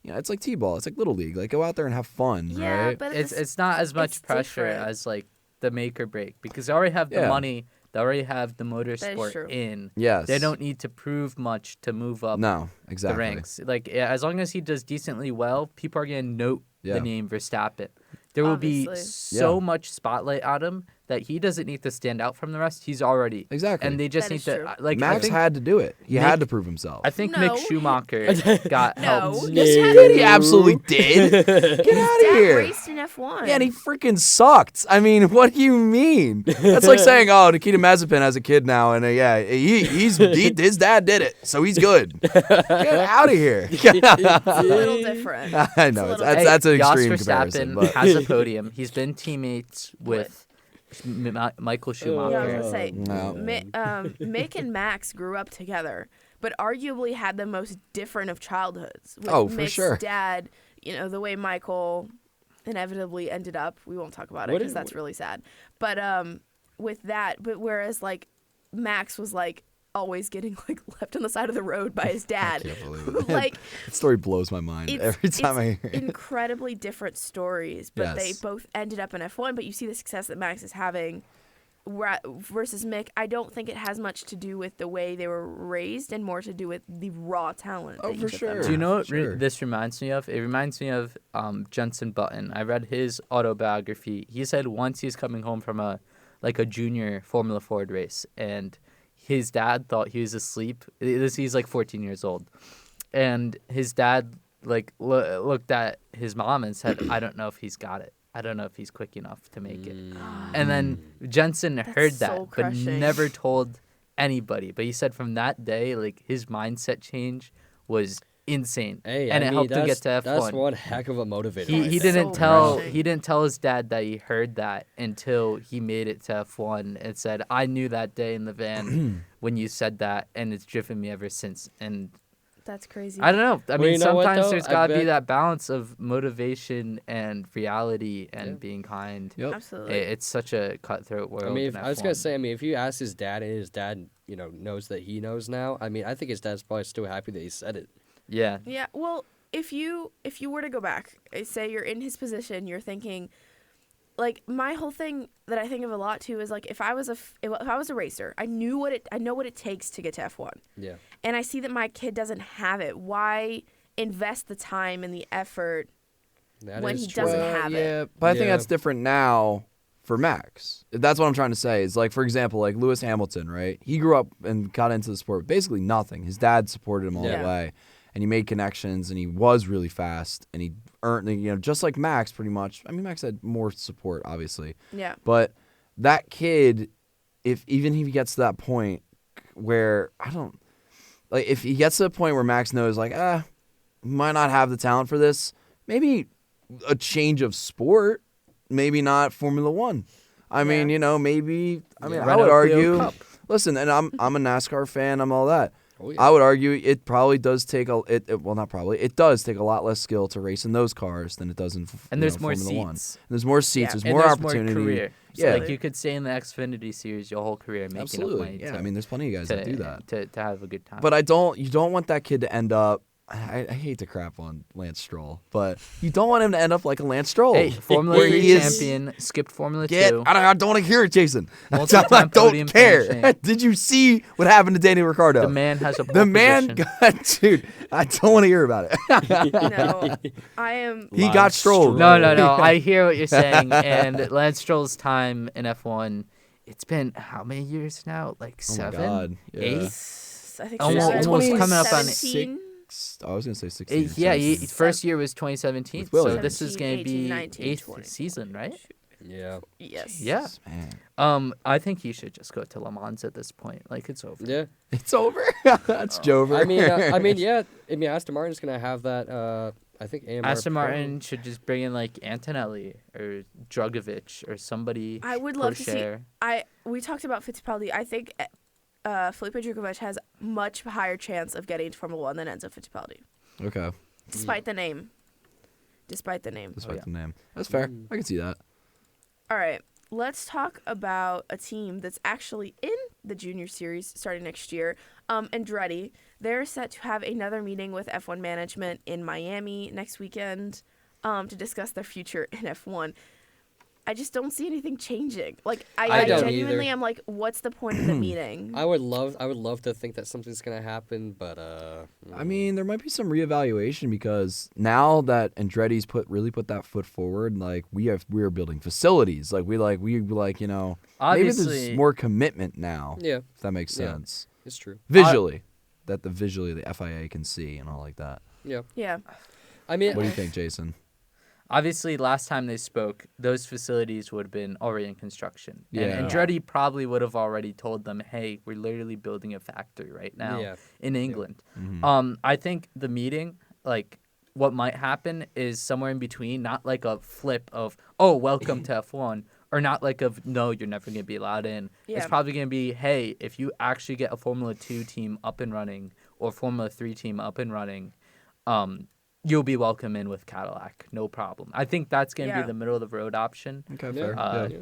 you know, it's like T-ball. It's like Little League. Like, go out there and have fun, Yeah, right? but It's not as much it's pressure different. as like the make or break because they already have the Yeah. money. They already have the motorsport true. in. Yes. They don't need to prove much to move up No, the exactly. ranks. Like as long as he does decently well, people are gonna note Yeah. the name Verstappen. There will be Obviously. so Yeah. much spotlight on him that he doesn't need to stand out from the rest. He's already Exactly. and they just That need is true. to like. Max had to do it. He had to prove himself. I think No. Mick Schumacher got helped. No. Yes, he did. He absolutely did. Get out of Dad here. raced in F1. Yeah, and he freaking sucked. I mean, what do you mean? That's like saying, oh, Nikita Mazepin has a kid now, and his dad did it, so he's good. Get out of here. It's a little different. I know. It's a little That's an Jos extreme Verstappen comparison. But has a podium. He's been teammates with Michael Schumacher. Yeah, I was gonna say, No. Mick and Max grew up together, but arguably had the most different of childhoods. With Oh, for Mick's sure. dad, the way Michael inevitably ended up. We won't talk about it because that's really sad. But whereas like Max was like always getting like left on the side of the road by his dad. I can't believe it. Like that story blows my mind every time I hear it. incredibly different stories, but they Yes. both ended up in F1. But you see the success that Max is having versus Mick. I don't think it has much to do with the way they were raised and more to do with the raw talent. Oh, that for each of them sure. have. Do you know what Sure. this reminds me of? It reminds me of Jensen Button. I read his autobiography. He said once he's coming home from a junior Formula Ford race, and his dad thought he was asleep. He's like 14 years old, and his dad looked at his mom and said, "I don't know if he's got it. I don't know if he's quick enough to make it." And then Jensen heard that, but soul-crushing. never told anybody. But he said from that day, like his mindset change was insane, Hey, and I it mean, helped him get to F1. That's one heck of a motivator. He That's didn't so tell crushing. he didn't tell his dad that he heard that until he made it to F1 and said, "I knew that day in the van when you said that, and it's driven me ever since." And That's crazy. I don't know. I Well, mean, you know what, sometimes though? there's I got to be bet- that balance of motivation and reality and being kind. Yep. Absolutely. It's such a cutthroat world. I mean, in I was gonna F1. say, if you ask his dad and his dad, knows that he knows now. I mean, I think his dad's probably still happy that he said it. Yeah. Yeah, well, if you were to go back, say you're in his position, you're thinking, like my whole thing that I think of a lot too is like if I was a racer, I know what it takes to get to F1, Yeah. and I see that my kid doesn't have it. Why invest the time and the effort That when is he true. doesn't have it? Yeah, but I think Yeah. that's different now for Max. That's what I'm trying to say. Is like, for example, like Lewis Hamilton, right? He grew up and got into the sport with basically nothing. His dad supported him all Yeah. the way, and he made connections, and he was really fast, and he earned, just like Max, pretty much. I mean, Max had more support, obviously, Yeah. but that kid, even if he gets to that point where if he gets to the point where Max knows, like, might not have the talent for this, maybe a change of sport, maybe not Formula One. I mean, maybe. I mean, I Renault would argue. Clio Cup. Listen, and I'm a NASCAR fan. I'm all that. Oh, yeah. I would argue it probably does take not probably. It does take a lot less skill to race in those cars than it does in And there's more Formula One. seats. And there's more seats. Yeah. There's And more there's opportunity. more career. So Yeah. like you could stay in the Xfinity series your whole career making Absolutely. enough money. Yeah. to, I mean, there's plenty of guys that do that. to have a good time. But you don't want that kid to end up. I hate to crap on Lance Stroll, but you don't want him to end up like a Lance Stroll. Hey, Formula where 3 he is- champion, skipped Formula 2. I don't want to hear it, Jason. I Multi-time don't podium care. finishing. Did you see what happened to Daniel Ricciardo? The man has a pole The man position. dude, I don't want to hear about it. No, I am. He got strolled. No. I hear what you're saying. And Lance Stroll's time in F1, it's been how many years now? Like Oh my 7? God. Yeah. 8? I think Almost- seven, almost coming up on 17. I was gonna say 16. Yeah, so- his first year was 2017. With So Williams. this is going to 17, be 18, 19, 8th 20. season, right? Yeah. Yes. Yeah. Man. I think he should just go to Le Mans at this point. Like it's over. Yeah. It's over. That's Jover. yeah. Aston Martin's gonna have that. I think AMR Aston Pro. Martin should just bring in like Antonelli or Drugovich or somebody. I would love to see. co-share. We talked about Fittipaldi. I think Felipe Drugovich has much higher chance of getting to Formula One than Enzo Fittipaldi, Okay. despite the name. Despite the name. Despite yeah. the name. That's fair. I can see that. All right, let's talk about a team that's actually in the Junior Series starting next year. Andretti, they're set to have another meeting with F1 management in Miami next weekend to discuss their future in F1. I just don't see anything changing. Like I I don't genuinely either. am like, what's the point of the meeting? I would love to think that something's gonna happen, but I mean, there might be some reevaluation because now that Andretti's really put that foot forward, like we are building facilities. Like we you know, maybe Obviously, there's more commitment now. yeah, If that makes Yeah. sense. it's true. Visually, the FIA can see and all like that. Yeah, Yeah. I mean, What do you think, Jason? obviously, last time they spoke, those facilities would have been already in construction. Yeah. And Andretti probably would have already told them, hey, we're literally building a factory right now Yeah. in England. Mm-hmm. I think the meeting, like, what might happen is somewhere in between, not like a flip of, oh, welcome to F1, or not like of, no, you're never going to be allowed in. Yeah. It's probably going to be, hey, if you actually get a Formula 2 team up and running or Formula 3 team up and running, you'll be welcome in with Cadillac, no problem. I think that's going to Yeah. be the middle of the road option. Okay, Yeah. fair. Uh, yeah.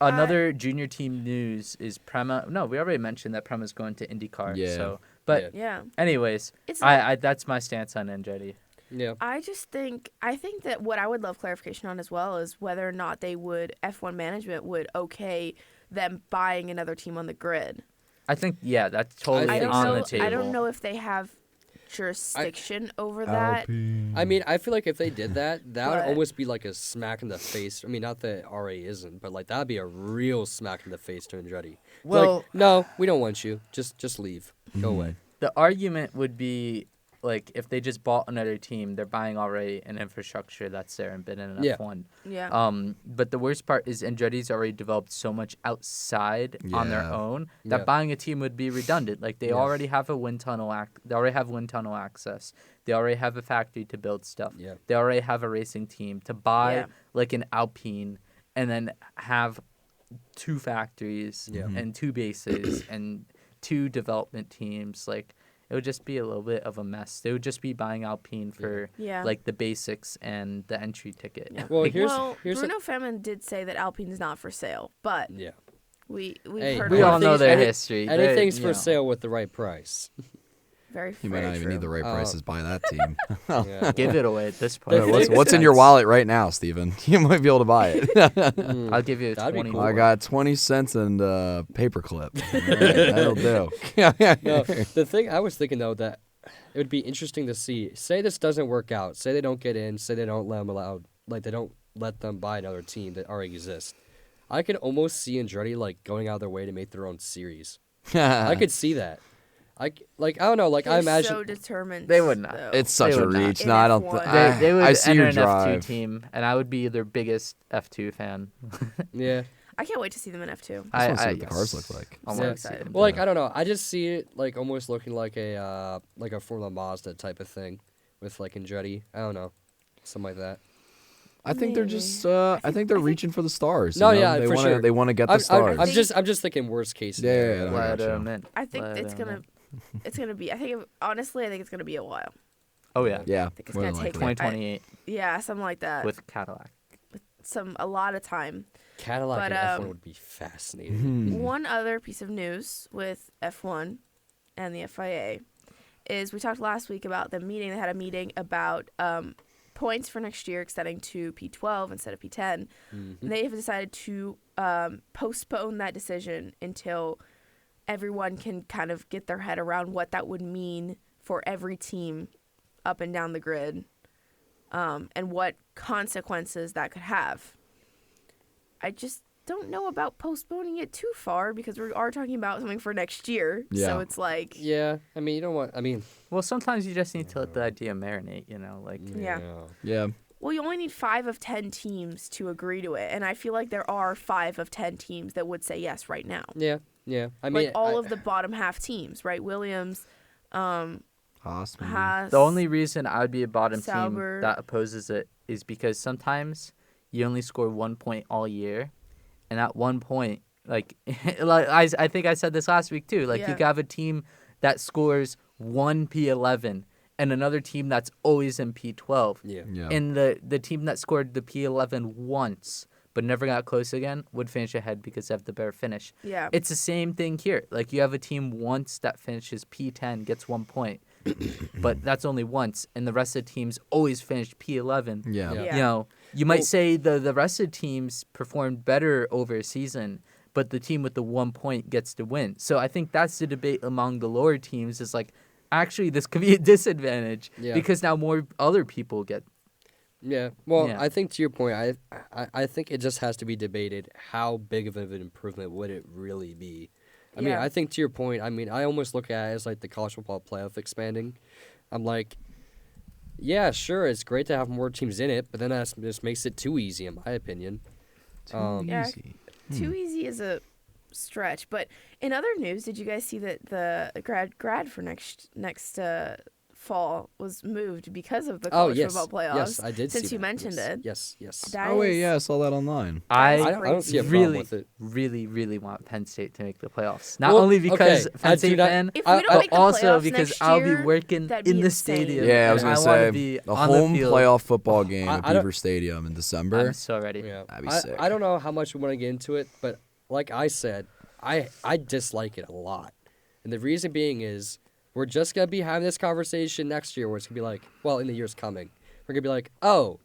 Another junior team news is Prema. No, we already mentioned that Prema's going to IndyCar. Yeah. So, but Yeah. anyways, It's I that's my stance on Andretti. yeah. I think that what I would love clarification on as well is whether or not F1 management would okay them buying another team on the grid. I think that's totally I think on so. the table. I don't know if they have jurisdiction over that. I mean, I feel like if they did that, that would But- almost be like a smack in the face. I mean, not that RA isn't, but like that'd be a real smack in the face to Andretti. Well- like, no, we don't want you. Just leave. Go away. The argument would be like if they just bought another team, they're buying already an infrastructure that's there and been in an Yeah. F1. Yeah. But the worst part is Andretti's already developed so much outside on their Yeah. own that Yeah. buying a team would be redundant. Like they Yeah. already have a wind tunnel they already have wind tunnel access. They already have a factory to build stuff. Yeah. They already have a racing team to buy Yeah. like an Alpine and then have 2 factories Yeah. and 2 bases and 2 development teams. Like it would just be a little bit of a mess. They would just be buying Alpine for Yeah. like the basics and the entry ticket. Yeah. Well, Like, here's Bruno Femin did say that Alpine's not for sale, but yeah. we've Hey, heard we a lot all of know things- their history. They're, Anything's you for know. sale with the right price. Very, You might very not even true. need the right prices to buy that team. Yeah. Give it away at this The point. thing- What's in your wallet right now, Steven? You might be able to buy it. Mm. I'll give you a That'd be 20. cool. I got 20 cents and a paperclip. All right, that'll do. No, the thing I was thinking though that it would be interesting to see. Say this doesn't work out. Say they don't get in. Say they don't they don't let them buy another team that already exists. I could almost see Andretti like going out of their way to make their own series. I could see that. I don't know. Like They're I imagine. so determined. They would not. though. It's such They a would not. reach. In No, I don't. F1. They would I see enter your an drive. F2 team, and I would be their biggest F2 fan. Yeah. I can't wait to see them in F2. I just want to see what the yes. cars look like. I'm So so excited. excited. Well, like I don't know. I just see it like almost looking like a Formula Mazda type of thing, with like Andretti. I don't know, something like that. I think they're Maybe. just. I think they're reaching for the stars. No, you know? yeah, they for wanna, sure. They want to get the I'm stars. just thinking worst case Yeah, scenario. yeah, I Let gotcha. 'em in. I think Let it's 'em gonna, in. it's gonna be. I think honestly, I think it's gonna be a while. Oh yeah, Yeah, I think it's more gonna than take likely. 2028 Yeah, something like that. with Cadillac. A lot of time. Cadillac But, and F1 would be fascinating. Hmm. One other piece of news with F1 and the FIA is we talked last week about the meeting. They had a meeting about points for next year extending to P12 instead of P10. Mm-hmm. They have decided to postpone that decision until everyone can kind of get their head around what that would mean for every team up and down the grid, and what consequences that could have. I just don't know about postponing it too far because we are talking about something for next year. Yeah. So it's like, Yeah, I mean, you don't want. I mean, Well, sometimes you just need to let the idea marinate. You know, like Yeah. Yeah. well, you only need 5 of 10 teams to agree to it. And I feel like there are 5 of 10 teams that would say yes right now. Yeah, I mean, Like all of the bottom half teams, right? Williams, Haas, maybe. Haas. the only reason I would be a bottom Sauber. team that opposes it is because sometimes you only score 1 point all year, and at 1 point, like I think I said this last week too. Like Yeah. you could have a team that scores 1 P11 and another team that's always in P12. yeah. Yeah. And the team that scored the P11 once but never got close again would finish ahead because they have the better finish. Yeah. It's the same thing here. Like you have a team once that finishes P10, gets 1 point, but that's only once, and the rest of the teams always finished P11. Yeah. Yeah. You know, you might say the rest of the teams performed better over a season, but the team with the 1 point gets to win. So I think that's the debate among the lower teams is like, actually, this could be a disadvantage because now more other people get. Yeah. Well, Yeah. I think to your point, I think it just has to be debated how big of an improvement would it really be. I mean, I think to your point, I mean, I almost look at it as like the college football playoff expanding. I'm like, yeah, sure, it's great to have more teams in it, but then that just makes it too easy, in my opinion. Yeah. Easy. Too easy is a stretch. But in other news, did you guys see that the grad for next fall was moved because of the college football playoffs? Yes, I did see Since you that. mentioned Yes. it. Yes. That Oh, wait, is- yeah, I saw that online. I don't see a problem really, with it. really want Penn State to make the playoffs. Not Well, only because okay, I Penn do State not- fan, If we don't but make the also playoffs because next I'll be year, working that'd in be the insane. stadium. Yeah, I was and going to wanna say, be the on home the field. playoff football game at I don't- Beaver Stadium in December. I'm so ready. Yeah. That'd be sick. I don't know how much we want to get into it, but like I said, I dislike it a lot. And the reason being is we're just going to be having this conversation next year where it's going to be like, well, in the years coming, we're going to be like, oh,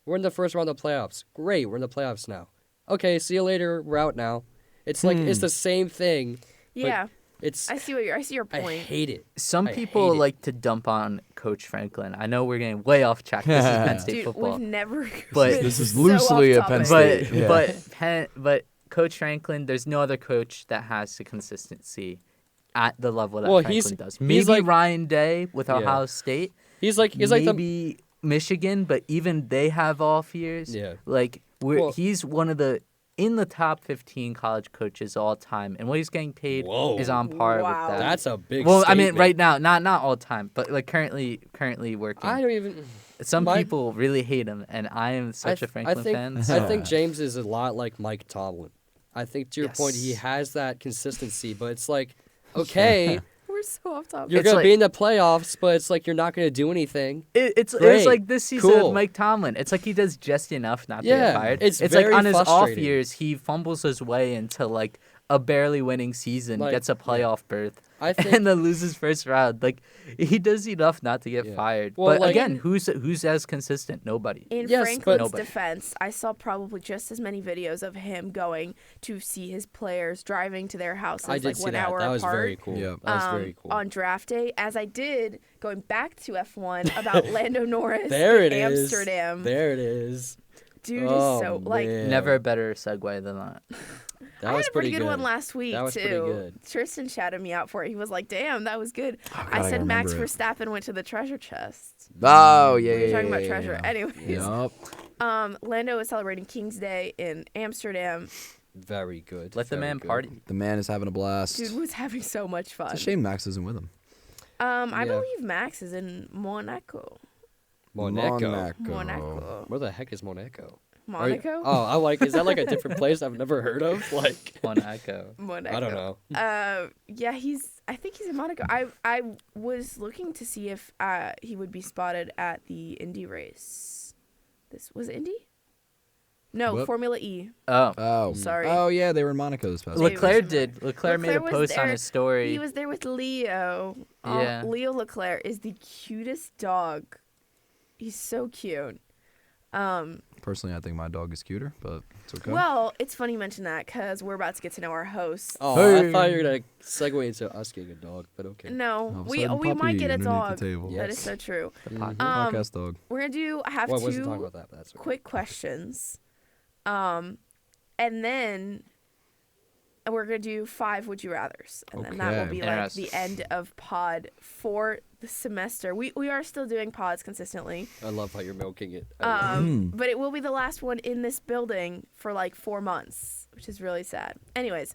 we're in the first round of the playoffs. Great, we're in the playoffs now. Okay, see you later. We're out now. It's like, it's the same thing. Yeah. It's, I see your I point. hate it. Some I people hate it. like to dump on Coach Franklin. I know we're getting way off track. This is Penn State Dude, football. we've never. But- been This is so loosely off a Penn topic. State. But Coach Franklin, there's no other coach that has the consistency at the level that Well, Franklin does. he's Maybe like- Ryan Day with Ohio State. He's like the maybe Michigan, but even they have off years. Yeah. Like Well- he's one of the in the top 15 college coaches all time, and what he's getting paid Whoa. is on par Wow. with that. That's a big well, I mean, statement. right now, not all time, but like currently working. I don't even. Some my- people really hate him, and I am such a Franklin fan. I so- think James is a lot like Mike Tomlin. I think to your point, he Yes. has that consistency, but it's like, okay, We're so off topic. you're It's gonna like- be in the playoffs, but it's like you're not gonna do anything. It's Great. like this season Cool. with Mike Tomlin. It's like he does just enough not to Yeah, get fired. it's like very on his off frustrating. years, he fumbles his way into like a barely winning season, Like, gets a playoff berth, I think and then loses first round. Like he does enough not to get Yeah. fired. Well, but like- again, who's as consistent? Nobody. In Yes, but Franklin's nobody. defense, I saw probably just as many videos of him going to see his players driving to their houses I did like see 1 that. hour That was apart. very cool. Yep. That was very cool. On draft day, as I did going back to F1 about Lando Norris There in it is. Amsterdam. There it is. Dude Oh, is so like. man. Never a better segue than that. That I was had a pretty good good one last week That was too. pretty good. Tristan shouted me out for it. He was like, "Damn, that was good." God, I I said Max remember it. Verstappen went to the treasure chest. Oh, yeah, We were yeah, talking yeah, about yeah, treasure. yeah. Anyways, Yup. Lando is celebrating King's Day in Amsterdam. Very good. Let the very man good. party. The man is having a blast. Dude was having so much fun. It's a shame Max isn't with him. I Yeah. believe Max is in Monaco. Monaco. Monaco. Where the heck is Monaco? Monaco? Are you- oh, I'm like, is that like a different place I've never heard of? Like, Monaco. Monaco. I don't know. Yeah, I think he's in Monaco. I was looking to see if he would be spotted at the Indy race. This was it Indy? No, What? Formula E. Oh. Oh. Sorry. Oh, yeah, they were in Monaco this past Look- week. Leclerc did. Leclerc made a was post on there. his story. He was there with Leo. Yeah. Leo Leclerc is the cutest dog. He's so cute. Personally, I think my dog is cuter, but it's okay. Well, it's funny you mention that because we're about to get to know our hosts. Oh, Hey. I thought you were gonna segue into us getting a dog, but okay. No, All of a we sudden, might puppy get a underneath dog. the table. That is Yes. so true. Podcast. Podcast dog. We're gonna have Well, I wasn't talking two about that, but that's okay. quick questions, and then we're gonna do 5 would you rather's, and then that will Okay. be like Interesting. the end of pod for the semester. We are still doing pods consistently, I love how you're milking it. I love it. but it will be the last one in this building for like 4 months, which is really sad. Anyways,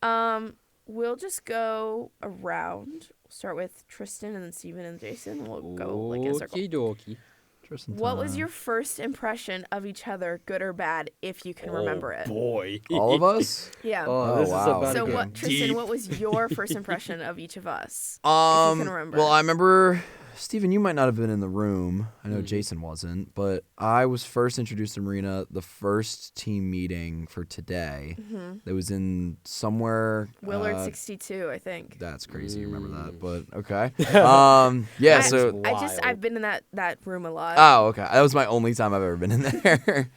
we'll just go around. We'll start with Tristan and then Steven and Jason. We'll go like in a circle. Okie dokie. Tristan What was time. your first impression of each other, good or bad, if you can remember it? Boy. All of us? Yeah. Oh, Oh, this wow. is about So to what, get Tristan? deep. What was your first impression of each of us? If you can remember. Well, I remember Steven, you might not have been in the room. I know Mhm. Jason wasn't, but I was first introduced to Marina the first team meeting for today. That was in somewhere. Willard 62, I think. That's crazy. You remember that, but okay. I- So I've been in that room a lot. oh, okay. That was my only time I've ever been in there.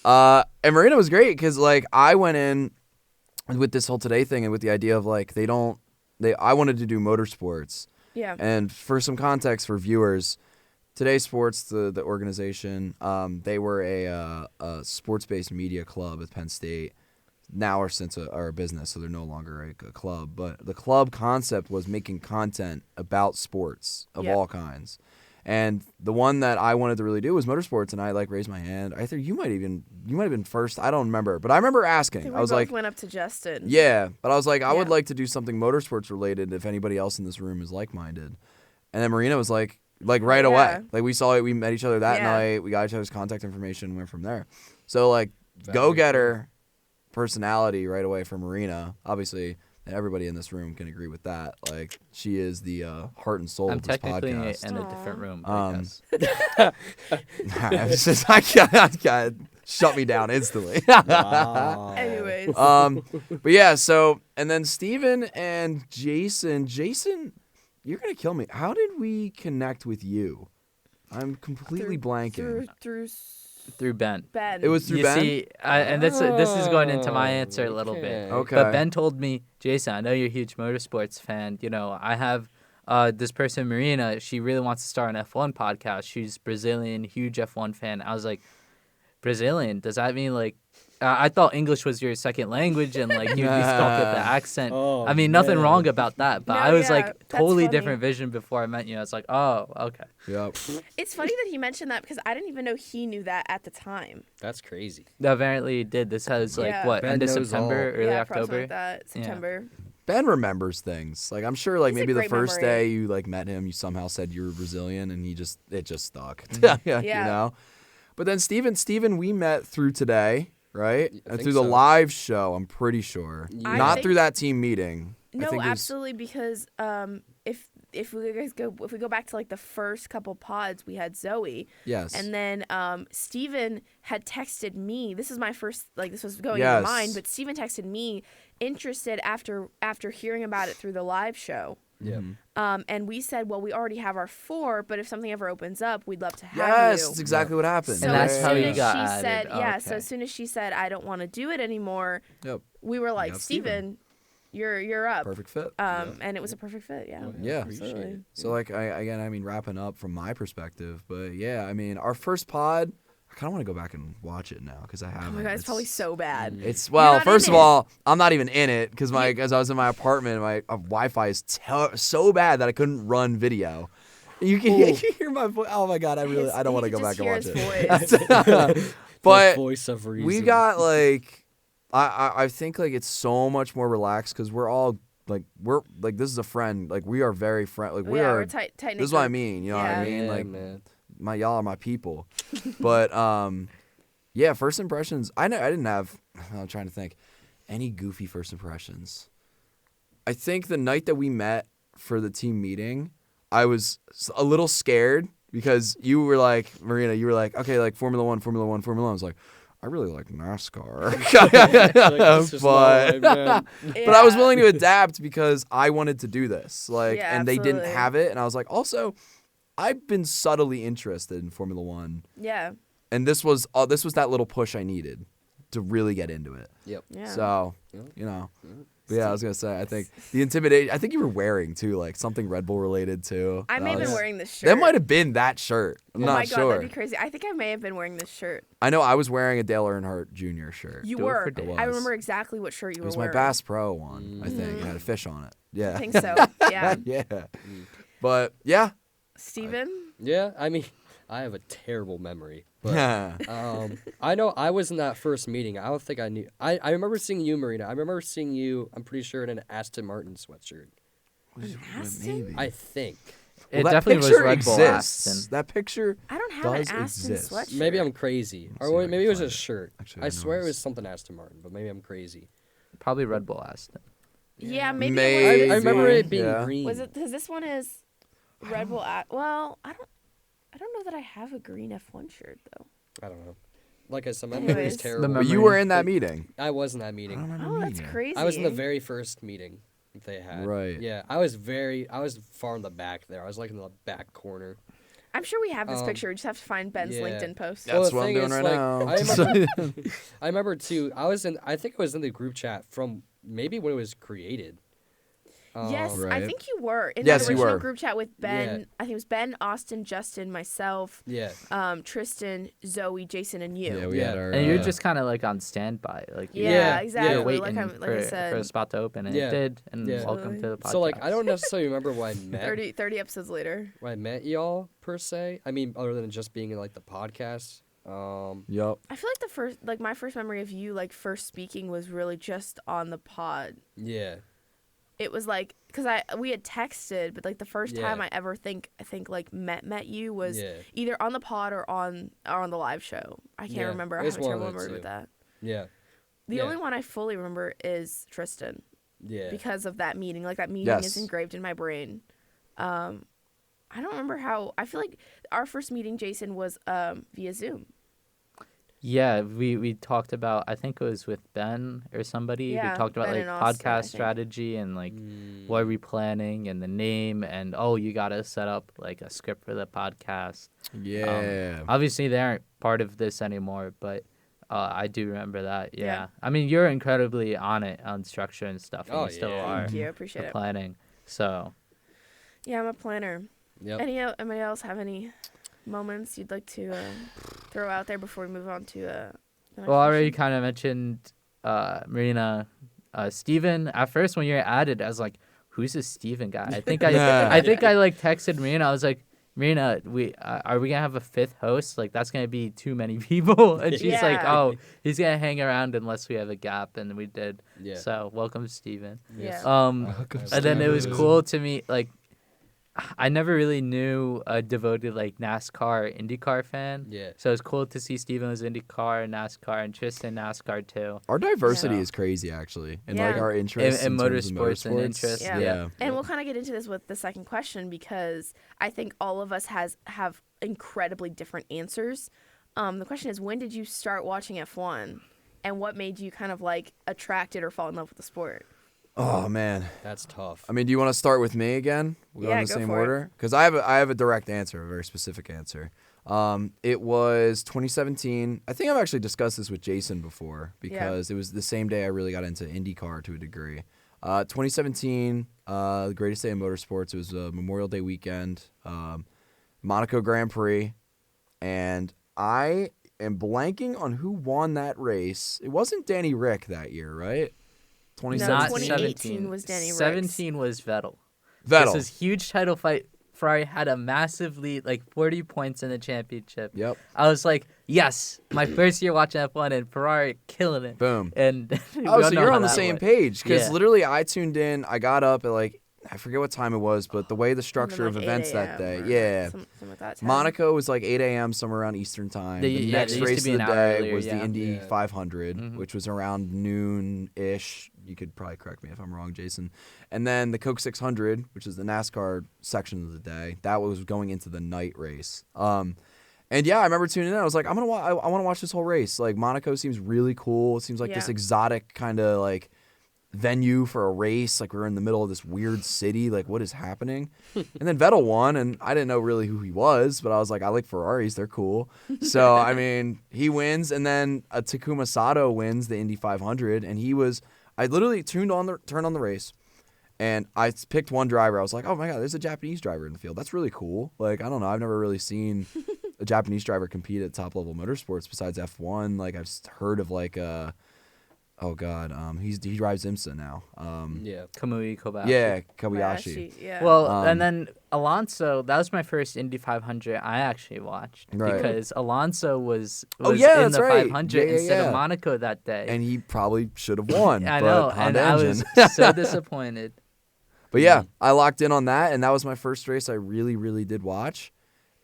And Marina was great because like I went in with this whole today thing and with the idea of like I wanted to do motorsports. Yeah. And for some context for viewers, Today Sports, the organization, they were a sports-based media club at Penn State. Now or since are a business, so they're no longer a club. But the club concept was making content about sports of all kinds. And the one that I wanted to really do was motorsports, and I like raised my hand. I think you might have been first. I don't remember, but I remember asking. I was like, went up to Justin. Yeah, but I was like, I would like to do something motorsports related. If anybody else in this room is like-minded, and then Marina was like right away. Like we saw it, we met each other that night. We got each other's contact information, and went from there. So like, go-getter personality right away from Marina. Obviously, everybody in this room can agree with that. Like, she is the heart and soul of this podcast. I'm technically in a different room. I got shut me down instantly. Wow. Anyways. But yeah, so, and then Steven and Jason, you're going to kill me. How did we connect with you? I'm completely blanking. Through Ben. It was through Ben? See, and this is going into my answer a little bit. Okay. But Ben told me, Jason, I know you're a huge motorsports fan. You know, I have this person, Marina. She really wants to start an F1 podcast. She's Brazilian, huge F1 fan. I was like, Brazilian? Does that mean like? I thought English was your second language and like you'd be stuck with the accent. Oh, I mean, nothing man. wrong about that. But No, I was yeah, like that's totally funny. different vision before I met you. I was like, oh, okay. Yep. It's funny that he mentioned that because I didn't even know he knew that at the time. That's crazy. Apparently it did. This has like Yeah. what, Ben end of knows September, all. early yeah, October? something like that. September. Ben remembers things. Like, I'm sure, like, He's a maybe the great first memory. day you, like, met him, you somehow said you were Brazilian, and it just stuck. Yeah. You know? But then Steven, we met through Today, right? I And think through the so. live show, I'm pretty sure. Yeah. Not think- through that team meeting. I No, think it was- absolutely, because if we go back to like the first couple pods, we had Zoe, Yes. and then Steven had texted me. This is my first, like, this was going Yes. into mine, but Steven texted me interested after hearing about it through the live show. Yeah. And we said, well, we already have our 4, but if something ever opens up, we'd love to have Yes, you. that's exactly what happened. So And that's as how soon you as got she added. said, Oh, so okay. as soon as she said, I don't want to do it anymore, Yep. we were like, got Steven. Steven, you're up. Perfect fit. And it was a perfect fit, yeah. Yeah. Absolutely. So, like, I mean, wrapping up from my perspective, but yeah, I mean, our first pod, I kind of want to go back and watch it now because I Oh haven't. my god, it's probably so bad. It's You're well, not first in of it. all, I'm not even in it because as I was in my apartment, my Wi-Fi is so bad that I couldn't run video. You can hear my voice. Oh my god, I don't want to go back and watch it. But The voice of reason. we got like, I think like it's so much more relaxed because we're this is a friend. Like we are very friend. Like we're tight. This is what I mean. You know what I Yeah. mean? Like man. y'all are my people. But yeah, first impressions. I'm trying to think. Any goofy first impressions? I think the night that we met for the team meeting, I was a little scared because you were like, Marina, you were like, okay, like Formula One. I was like, I really like NASCAR. But I was willing to adapt because I wanted to do this. Like, Yeah, and they didn't absolutely. have it. And I was like, also, I've been subtly interested in Formula One. Yeah. And this was that little push I needed to really get into it. Yep. Yeah. So, you know. But yeah, I was going to say, I think the intimidation, I think you were wearing too, like something Red Bull related too. I may have been was- wearing this shirt. That might have been that shirt. I'm Oh not my god, sure. that'd be crazy. I think I may have been wearing this shirt. I know I was wearing a Dale Earnhardt Jr. shirt. You Do it were. for Dave. I remember exactly what shirt you It were was my wearing. Bass Pro one, I think. It had a fish on it. Yeah. I think so. Yeah. Yeah. But yeah. Steven? Yeah, I mean, I have a terrible memory. But Yeah. I know I was in that first meeting. I don't think I knew. I remember seeing you, Marina. I remember seeing you, I'm pretty sure, in an Aston Martin sweatshirt. Maybe. I think. It Well, that definitely was picture Red Bull exists. Aston. That picture. I don't have an Does Aston exist. sweatshirt. Maybe I'm crazy. Let's Or see if I maybe it can was a find it. shirt. Actually, I I swear it know was something Aston Martin, but maybe I'm crazy. Probably Red Bull Aston. Yeah, maybe. Maybe. It I was. remember it being Yeah. green. Was it? Because this one is. Red Bull. Well, I don't know that I have a green F1 shirt though. I don't know. Like I said, my memory is Anyways. terrible. But you were in that meeting. I was in that I don't meeting. remember Oh, me that's there. crazy. I was in the very first meeting they had. Right. Yeah, I was far in the back there. I was like in the back corner. I'm sure we have this picture. We just have to find Ben's yeah. LinkedIn post. That's the what I'm thing doing is, right like, now. I remember too. I think I was in the group chat from maybe when it was created. Yes, I Right. think you were in Yes, the you original were. group chat with Ben. Yeah. I think it was Ben, Austin, Justin, myself, Yeah. Tristan, Zoe, Jason, and you. Yeah, we had our. And you're just kind of like on standby, like Yeah, you're exactly. waiting Like I said. for a spot to open, and Yeah. it did. And Yeah. welcome to the podcast. So like I don't necessarily remember when I met 30 episodes later. when I met y'all per se. I mean, other than just being in like the podcast. Yup. I feel like my first memory of you like first speaking was really just on the pod. Yeah. It was like because we had texted, but like the first time Yeah. I ever think like met you was Yeah. either on the pod or on the live show. I can't Yeah, remember. it I was have a one of terrible the memory two. with that. Yeah. The Yeah. only one I fully remember is Tristan Yeah. because of that meeting. Like that meeting Yes. is engraved in my brain. I don't remember how. I feel like our first meeting, Jason, was via Zoom. Yeah, we talked about, I think it was with Ben or somebody. Yeah, we talked about Ben like and Austin, I podcast think. strategy and like what are we planning and the name and you got to set up like a script for the podcast. Yeah. Obviously they aren't part of this anymore, but I do remember that. Yeah. Yeah. I mean, you're incredibly on it on structure and stuff, and Oh, you still yeah. are. Thank you. I The appreciate it. planning. So Yeah, I'm a planner. Yep. Anybody else have any moments you'd like to throw out there before we move on to the next well, I already question? kind of mentioned Marina, Steven. At first, when you were added, I was like, "Who's this Steven guy?" I think I like texted Marina. I was like, "Marina, are we gonna have a fifth host? Like that's gonna be too many people." And she's like, Yeah. "Oh, he's gonna hang around unless we have a gap," and we did. Yeah. So welcome, Steven. Yeah. And then it was cool to meet like. I never really knew a devoted like NASCAR IndyCar fan. Yeah. So it's cool to see Steven was IndyCar, NASCAR, and Tristan NASCAR too. Our diversity Yeah. is crazy, actually, and Yeah. like our interests In in terms of motorsports and interests, Yeah. yeah. And we'll kind of get into this with the second question because I think all of us have incredibly different answers. The question is, when did you start watching F1, and what made you kind of like attracted or fall in love with the sport? Oh man. That's tough. I mean, do you want to start with me again? We'll Yeah, go in the go same for it. order because I have a direct answer, a very specific answer. It was 2017. I think I've actually discussed this with Jason before because it was the same day I really got into IndyCar to a degree. 2017, the greatest day in motorsports. It was a Memorial Day weekend, Monaco Grand Prix, and I am blanking on who won that race. It wasn't Danny Rick that year, right? No, 2017. 2018 was Danny Ricks. 17 was Vettel. Vettel. This was huge title fight. Ferrari had a massive lead, like 40 points in the championship. Yep. I was like, yes, my first year watching F1 and Ferrari killing it. Boom. And we Oh, all so know you're how on the that same went. page because Yeah. literally I tuned in. I got up at like I forget what time it was, but the way the structure Something of like events 8 that day, a.m. or yeah. something like that. 10. Monaco was like 8 a.m. somewhere around Eastern time. They- The yeah, next they used to race be of the an hour day earlier, was the yeah. Indy Yeah. 500, Mhm. which was around noon-ish. You could probably correct me if I'm wrong, Jason. And then the Coke 600, which is the NASCAR section of the day, that was going into the night race. And yeah, I remember tuning in. I was like, I want to watch this whole race. Like Monaco seems really cool. It seems like this Yeah. exotic kind of like venue for a race. Like we're in the middle of this weird city. Like what is happening? And then Vettel won, and I didn't know really who he was, but I was like, I like Ferraris. They're cool. So I mean, he wins, and then Takuma Sato wins the Indy 500, and I literally turned on the race. And I picked one driver. I was like, oh my God, there's a Japanese driver in the field. That's really cool. Like, I don't know. I've never really seen a Japanese driver compete at top level motorsports besides F1. Like, I've heard of like, oh God, he drives IMSA now. Yeah. Kamui Kobayashi. Yeah, Kobayashi. Yeah. Well, Um, and then Alonso, that was my first Indy 500 I actually watched. Right. Because Alonso was Oh, in yeah, the that's right. 500 Yeah, instead yeah. of Monaco that day. And he probably should have won. I but know, and Honda I engine. was so disappointed. But yeah, I locked in on that, and that was my first race I really, really did watch.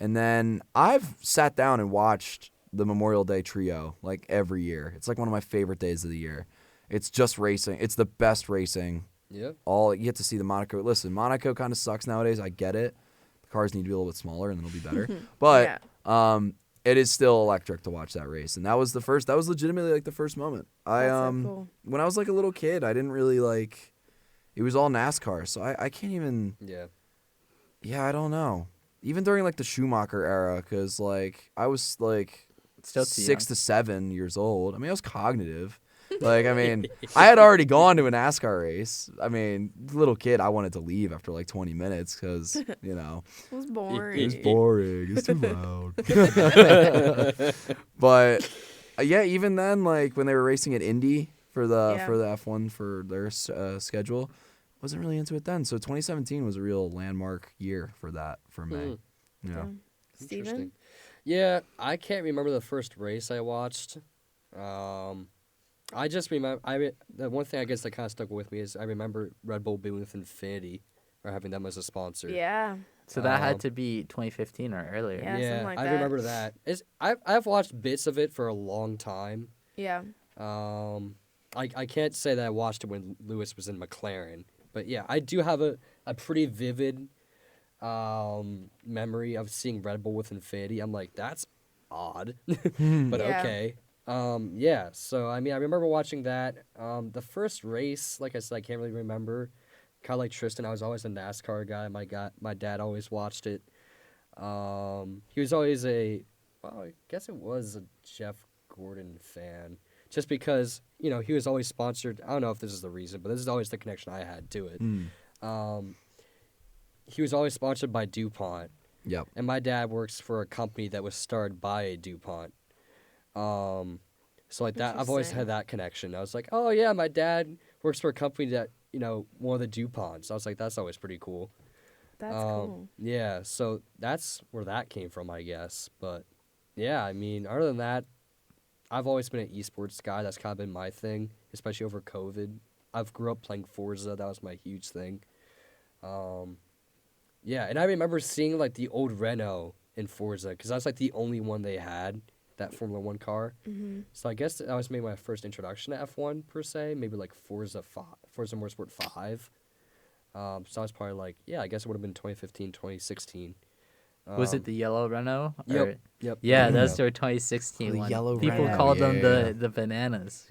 And then I've sat down and watched the Memorial Day trio like every year. It's like one of my favorite days of the year. It's just racing. It's the best racing. Yep. You get to see the Monaco. Listen, Monaco kind of sucks nowadays. I get it. cars need to be a little bit smaller, and then it'll be better. But it is still electric to watch that race, and that was legitimately like the first moment. That's so cool. When I was like a little kid, I didn't really like. It was all NASCAR, so I can't even. Yeah, I don't know. Even during like the Schumacher era, because like I was like Still 6 to 7 years old. I mean, I was cognitive. Like, I mean, I had already gone to a NASCAR race. I mean, little kid, I wanted to leave after like 20 minutes because, you know. It was boring. It was boring. It's too loud. But, yeah, even then, like, when they were racing at Indy for the F1 for their schedule, wasn't really into it then. So 2017 was a real landmark year for that for me. Yeah. Steven? Yeah, I can't remember the first race I watched. I just remember the one thing I guess that kind of stuck with me is I remember Red Bull being with Infinity or having them as a sponsor. Yeah. So that had to be 2015 or earlier. Yeah, something like I that. remember that. I've watched bits of it for a long time. Yeah. I can't say that I watched it when Lewis was in McLaren, but yeah, I do have a pretty vivid memory of seeing Red Bull with Infinity. I'm like, that's odd, but okay. So I mean, I remember watching that. The first race, like I said, I can't really remember. Kind of like Tristan, I was always a NASCAR guy. My dad always watched it. He was always I guess it was a Jeff Gordon fan, just because he was always sponsored. I don't know if this is the reason, but this is always the connection I had to it. He was always sponsored by DuPont. Yep. And my dad works for a company that was started by a DuPont. So like that, I've always had that connection. I was like, oh yeah, my dad works for a company that, one of the DuPonts. I was like, that's always pretty cool. That's cool. Yeah, so that's where that came from, I guess. But yeah, I mean, other than that, I've always been an esports guy. That's kind of been my thing, especially over COVID. I've grew up playing Forza. That was my huge thing. Yeah, and I remember seeing like the old Renault in Forza because that's like the only one they had, that Formula 1 car. Mm-hmm. So I guess that was maybe my first introduction to F1 per se, maybe like Forza Motorsport 5. So I was probably like, yeah, I guess it would have been 2015, 2016. Was it the yellow Renault? Yep. Yeah, that's their 2016 one. yellow People Renault. called them Yeah. the bananas.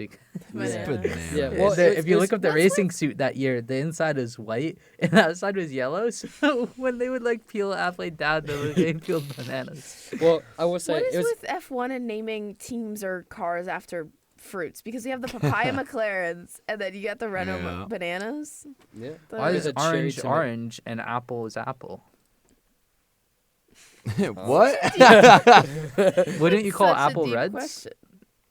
Bananas. Yeah, well, If you look up the racing suit that year, the inside is white and the outside was yellow. So when they would like peel halfway down, they were getting peeled bananas. Well, I will say What is it was with F1 and naming teams or cars after fruits? Because you have the papaya McLarens and then you got the Renault bananas. yeah. Why There's is a cherry orange tomato. orange and apple is apple? What? Wouldn't you call Such a apple deep reds? question.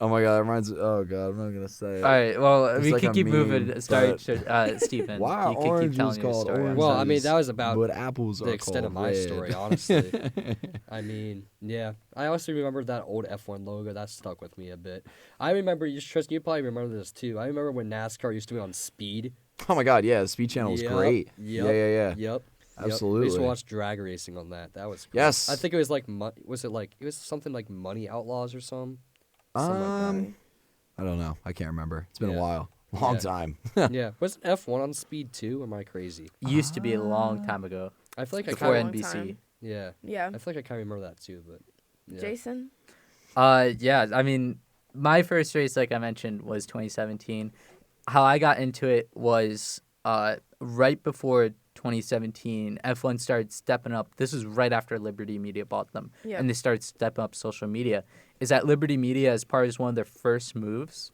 Oh my god, that reminds. Oh god, I'm not gonna say it. All right, well, It's we like can a keep meme, moving. Sorry, but- Stephen. Why you can keep orange telling is your called story. orange? Well, I mean, that was about But apples the are extent of called my red. story, honestly. I mean, yeah. I also remember that old F1 logo. That stuck with me a bit. I remember, Tristan, you probably remember this too. I remember when NASCAR used to be on Speed. Oh my god, yeah, the Speed Channel was Yep, great. Yep, Yeah. Yep. Absolutely. We used to watch drag racing on that. That was cool. Yes. I think it was like, it was something like Money Outlaws or something. Something like I don't know. I can't remember. It's been Yeah. a while. Long Yeah. time. that. Yeah. Wasn't F1 on Speed too? Or am I crazy? Used to be a long time ago I feel like I before kind of, Long NBC. time. yeah. Yeah. I feel like I kind of remember that too, but yeah. Jason? Yeah, I mean, my first race, like I mentioned, was 2017. How I got into it was right before 2017, F1 started stepping up. This was right after Liberty Media bought them. Yep. And they started stepping up social media. Is that Liberty Media, as part of one of their first moves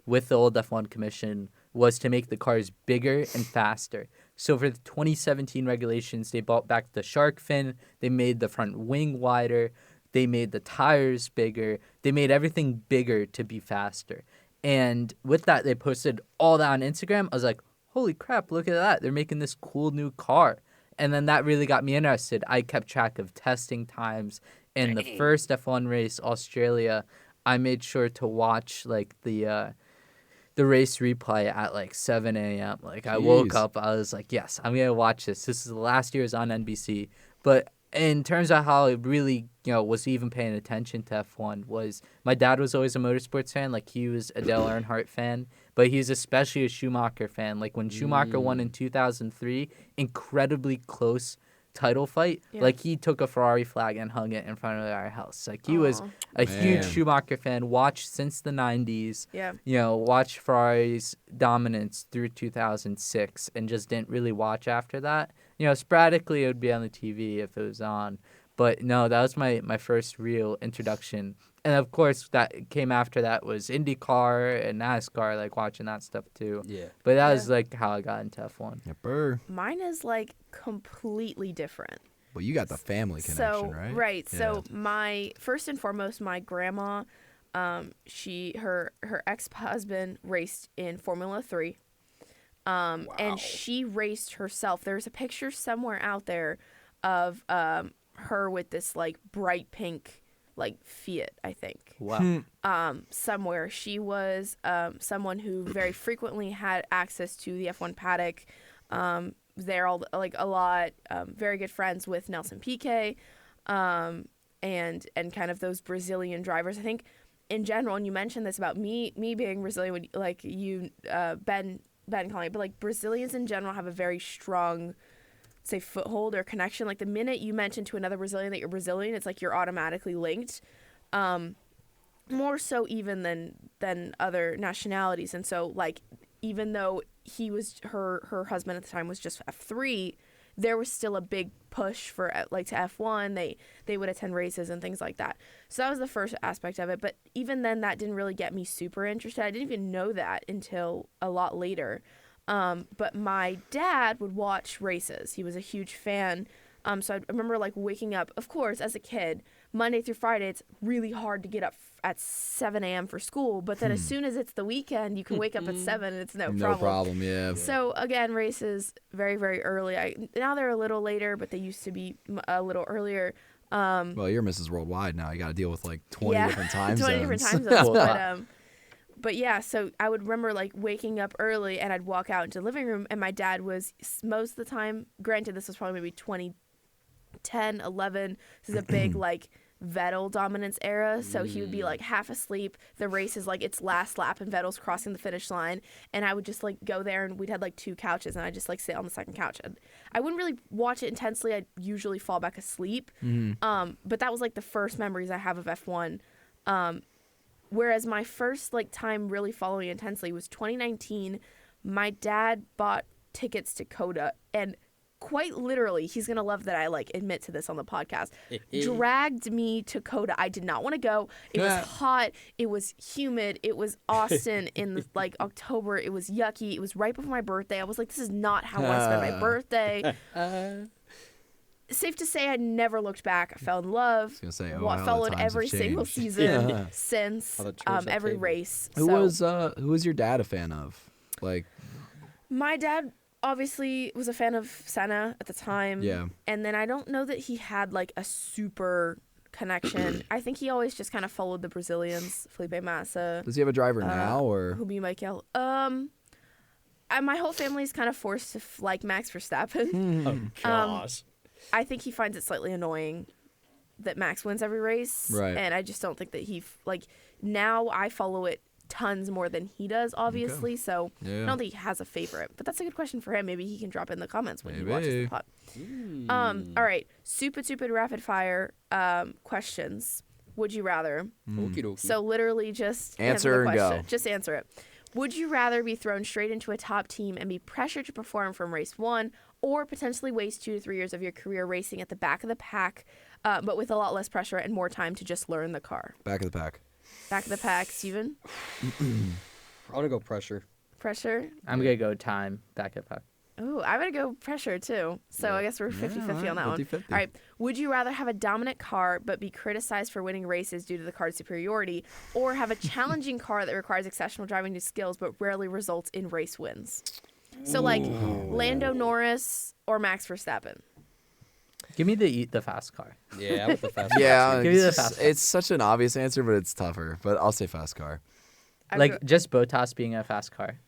with the old F1 commission, was to make the cars bigger and faster. So for the 2017 regulations, they brought back the shark fin. They made the front wing wider. They made the tires bigger. They made everything bigger to be faster. And with that, they posted all that on Instagram. I was like, holy crap, look at that. They're making this cool new car. And then that really got me interested. I kept track of testing times. In the first F1 race, Australia, I made sure to watch like the race replay at like 7 a.m. Like I woke Jeez. up, I was like, yes, I'm going to watch this. This is the last year it was on NBC. But in terms of how it really, was even paying attention to F1 was my dad was always a motorsports fan. Like he was a Dale Earnhardt fan, but he's especially a Schumacher fan. Like when Schumacher won in 2003, incredibly close title fight, Yeah. like he took a Ferrari flag and hung it in front of our house. Like he was a huge Man. Schumacher fan, watched since the 90s. Yeah. Watched Ferrari's dominance through 2006 and just didn't really watch after that. Sporadically it would be on the TV if it was on. But no, that was my first real introduction. And of course, that came after that was IndyCar and NASCAR, like watching that stuff too. Yeah. But that was like how I got into F1. Yepper. Mine is like completely different. Well, you got the family connection, right? Right. Yeah. So my first and foremost, my grandma, her ex-husband raced in Formula 3. And she raced herself. There's a picture somewhere out there of her with this like bright pink like Fiat, I think. Wow. Somewhere. She was someone who very frequently had access to the F1 paddock. They're all like a lot, very good friends with Nelson Piquet, and kind of those Brazilian drivers. I think in general, and you mentioned this about me being Brazilian, like you, Ben calling it, but like Brazilians in general have a very strong, say, foothold or connection. Like the minute you mention to another Brazilian that you're Brazilian, it's like you're automatically linked, more so even than other nationalities. And so like even though he was her husband at the time was just F3, there was still a big push for like to F1. They would attend races and things like that. So that was the first aspect of it. But even then, that didn't really get me super interested. I didn't even know that until a lot later. But my dad would watch races. He was a huge fan. So I remember like waking up, of course, as a kid, Monday through Friday, it's really hard to get up at 7 a.m. for school. But then as soon as it's the weekend, you can wake up at 7 and it's no problem. No problem, yeah. So again, races very, very early. Now they're a little later, but they used to be a little earlier. Well, you're Mrs. Worldwide now. You got to deal with like 20 different time 20 zones. different time zones. But yeah, so I would remember like waking up early and I'd walk out into the living room and my dad was most of the time, granted this was probably maybe 2010, 11. This is a big like Vettel dominance era. So he would be like half asleep. The race is like its last lap and Vettel's crossing the finish line. And I would just like go there and we'd had like 2 couches and I'd just like sit on the second couch. And I wouldn't really watch it intensely. I'd usually fall back asleep. But that was like the first memories I have of F1. Whereas my first like time really following intensely was 2019. My dad bought tickets to COTA and quite literally, he's going to love that I like admit to this on the podcast, dragged me to COTA. I did not want to go. It was hot. It was humid. It was Austin in like October. It was yucky. It was right before my birthday. I was like, this is not how I want to spend my birthday. Safe to say, I never looked back. I fell in love. I was gonna say, followed every single season since every race. Who was your dad a fan of? Like, my dad obviously was a fan of Senna at the time. Yeah. And then I don't know that he had like a super connection. I think he always just kind of followed the Brazilians, Felipe Massa. Does he have a driver now or? Rubinho Michael. My whole family's kind of forced to like Max Verstappen. Oh gosh. I think he finds it slightly annoying that Max wins every race. Right. And I just don't think that now I follow it tons more than he does, obviously. Okay. So I don't think he has a favorite. But that's a good question for him. Maybe he can drop it in the comments when he watches the pod. All right. Stupid rapid fire questions. Would you rather? So literally just answer the question. Go. Just answer it. Would you rather be thrown straight into a top team and be pressured to perform from race 1, or potentially waste 2 to 3 years of your career racing at the back of the pack, but with a lot less pressure and more time to just learn the car? Back of the pack. Back of the pack, Steven? I want to go pressure. Pressure? I'm going to go time, back of the pack. Oh, I'm going to go pressure too. So I guess we're 50-50 on that 50-50. One. All right. Would you rather have a dominant car but be criticized for winning races due to the car's superiority, or have a challenging car that requires exceptional driving skills but rarely results in race wins? So like Lando Norris or Max Verstappen? Give me the fast car. Yeah, with the fast car. Yeah, give me the fast car. It's such an obvious answer, but it's tougher. But I'll say fast car. Just Bottas being a fast car.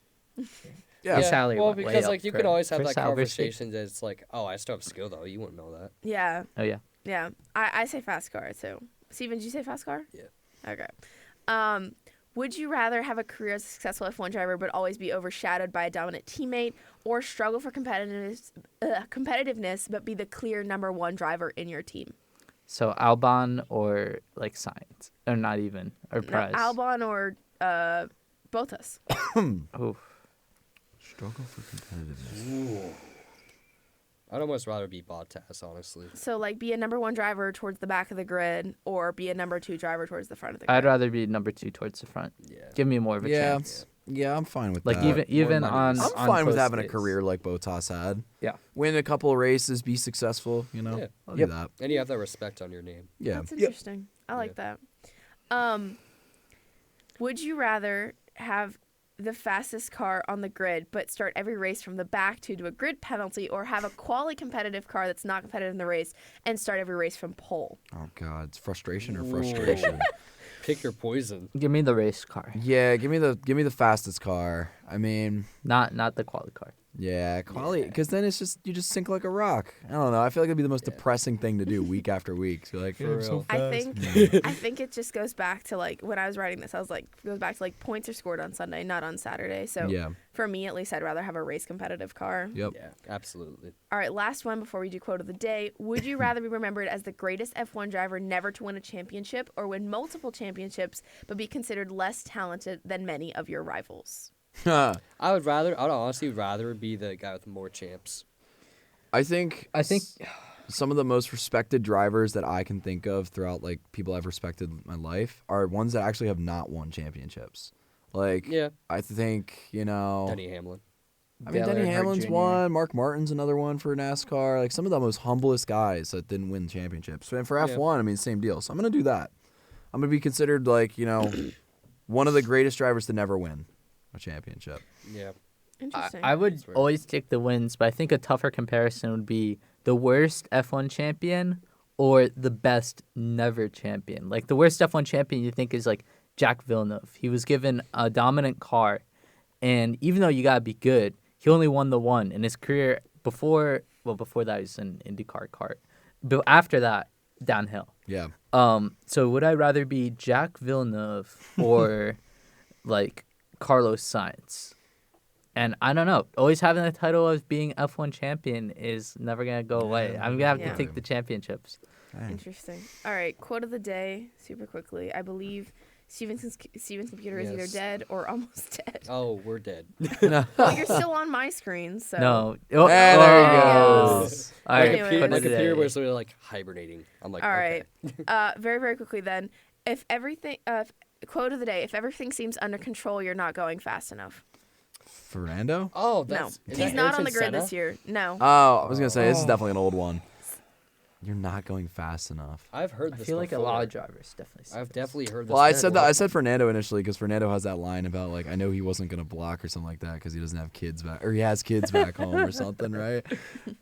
Yeah. Well, because like you could always have that conversation that it's like, oh, I still have skill though. You wouldn't know that. Yeah. Oh yeah. Yeah. I say fast car too. Steven, did you say fast car? Yeah. Okay. Would you rather have a career as a successful F1 driver but always be overshadowed by a dominant teammate, or struggle for competitiveness but be the clear number one driver in your team? So Albon or like Sainz, or not even, or Perez. Albon or Bottas. Oof. Struggle for competitiveness. I'd almost rather be Bottas, honestly. So, like, be a number one driver towards the back of the grid, or be a number two driver towards the front of the grid. I'd rather be number 2 towards the front. Yeah. Give me more of a chance. Yeah, I'm fine with Like that. even on. I'm on fine with post having a race. career like Bottas had. Yeah. Win a couple of races, be successful, you know? Yeah. I'll Yep. do that. And you have that respect on your name. Yeah. That's interesting. I like that. Would you rather have the fastest car on the grid but start every race from the back to a grid penalty, or have a quality competitive car that's not competitive in the race and start every race from pole? Oh, God. It's frustration or frustration? Pick your poison. Give me the race car, Yeah, give me the fastest car. I mean, not the quality car. yeah, quality, because then it's just you just sink like a rock. I don't know. I feel like it'd be the most depressing thing to do week after week. So like, For I'm so real. fast. I think it just goes back to, like, when I was writing this, I was like, it goes back to, like, points are scored on Sunday, not on Saturday. So Yeah. for me, at least, I'd rather have a race competitive car. Yep. Yeah, absolutely. All right, last one before we do quote of the day. Would you rather be remembered as the greatest F1 driver never to win a championship, or win multiple championships but be considered less talented than many of your rivals? I'd honestly rather be the guy with more champs. I think think- some of the most respected drivers that I can think of throughout like people I've respected in my life are ones that actually have not won championships. Like, Yeah. I think, you know, Denny Hamlin. I mean, Denny Dale Earnhardt Hamlin's Jr.. one, Mark Martin's another one for NASCAR. Like some of the most humblest guys that didn't win championships. And for F1, I mean, same deal. So I'm gonna do that. I'm gonna be considered like, you know, one of the greatest drivers to never win a championship. Yeah. Interesting. I would That's weird. always take the wins, but I think a tougher comparison would be the worst F1 champion or the best never champion. Like the worst F1 champion you think is like Jack Villeneuve. He was given a dominant car, and even though you gotta be good, he only won the one in his career. Before that he was an IndyCar kart, but after that, downhill. Yeah. So would I rather be Jack Villeneuve or like Carlos Sainz? And I don't know. Always having the title of being F1 champion is never gonna go away. I'm gonna have Yeah. to take the championships. Interesting. All right, quote of the day, super quickly. I believe Steven's computer is either Yes. dead or almost dead. Oh, we're dead. Well, you're still on my screen, so. No. There you All right. Anyways. quote My of the computer day. was literally like hibernating. I'm like, All okay. right. Very, very quickly then. Quote of the day: if everything seems under control, you're not going fast enough. Fernando? Oh, No, that's is he's that not on Ayrton the grid Senna? this year. No. Oh, I was gonna say this is definitely an old one. You're not going fast enough. I've heard I this. feel like a before. lot of drivers definitely. say I've this. definitely heard this. Well, I before. said that. I said Fernando initially because Fernando has that line about like I know he wasn't gonna block or something like that because he doesn't have kids back or he has kids back home or something, right?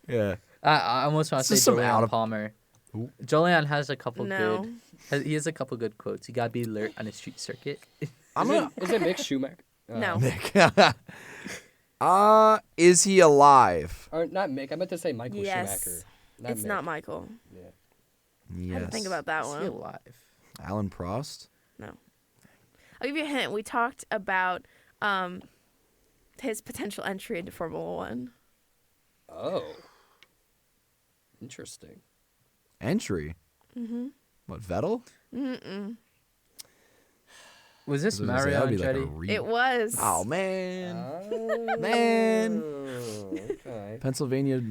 Yeah. I almost want This to is say some out Julian of- Palmer. Who? Julian has a couple No. good. He has a couple good quotes. You gotta be alert on a street circuit. I'm Is gonna. it Mick Schumacher? No. Nick. Is he alive? Or not Mick. I meant to say Michael Yes. Schumacher. It's Mick. not Michael. Yeah. Yes. I had to think about that Is he one. alive? Alan Prost. No. I'll give you a hint. We talked about his potential entry into Formula One. Oh. Interesting. Entry. Mm-hmm. What, Vettel? Mm-mm. Was this I was gonna say, Mario that'd be like a Andretti? re- It was. Oh man. Oh, Man. Okay. Pennsylvania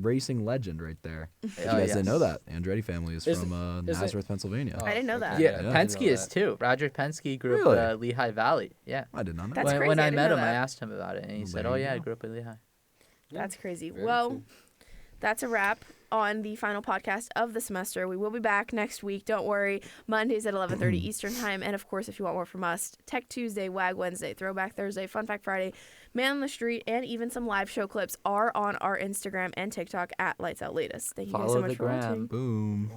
racing legend right there. You guys didn't know that. Andretti family is Is from it- Nazareth, Pennsylvania. Oh, I didn't know that. okay. Yeah, I didn't Penske know is that. too. Roger Penske grew Really? up Lehigh Valley. Yeah. I did not know. That's that. crazy. When I I didn't met know him, I that. asked him about it, and he said, there "Oh you yeah, I go. grew up in Lehigh." That's crazy. Very Well, cool. that's a wrap on the final podcast of the semester. We will be back next week. Don't worry. Mondays at 11:30 Eastern Time. And, of course, if you want more from us, Tech Tuesday, WAG Wednesday, Throwback Thursday, Fun Fact Friday, Man on the Street, and even some live show clips are on our Instagram and TikTok at Lights Out Latest. Thank you guys so Follow much the for gram. watching. Boom.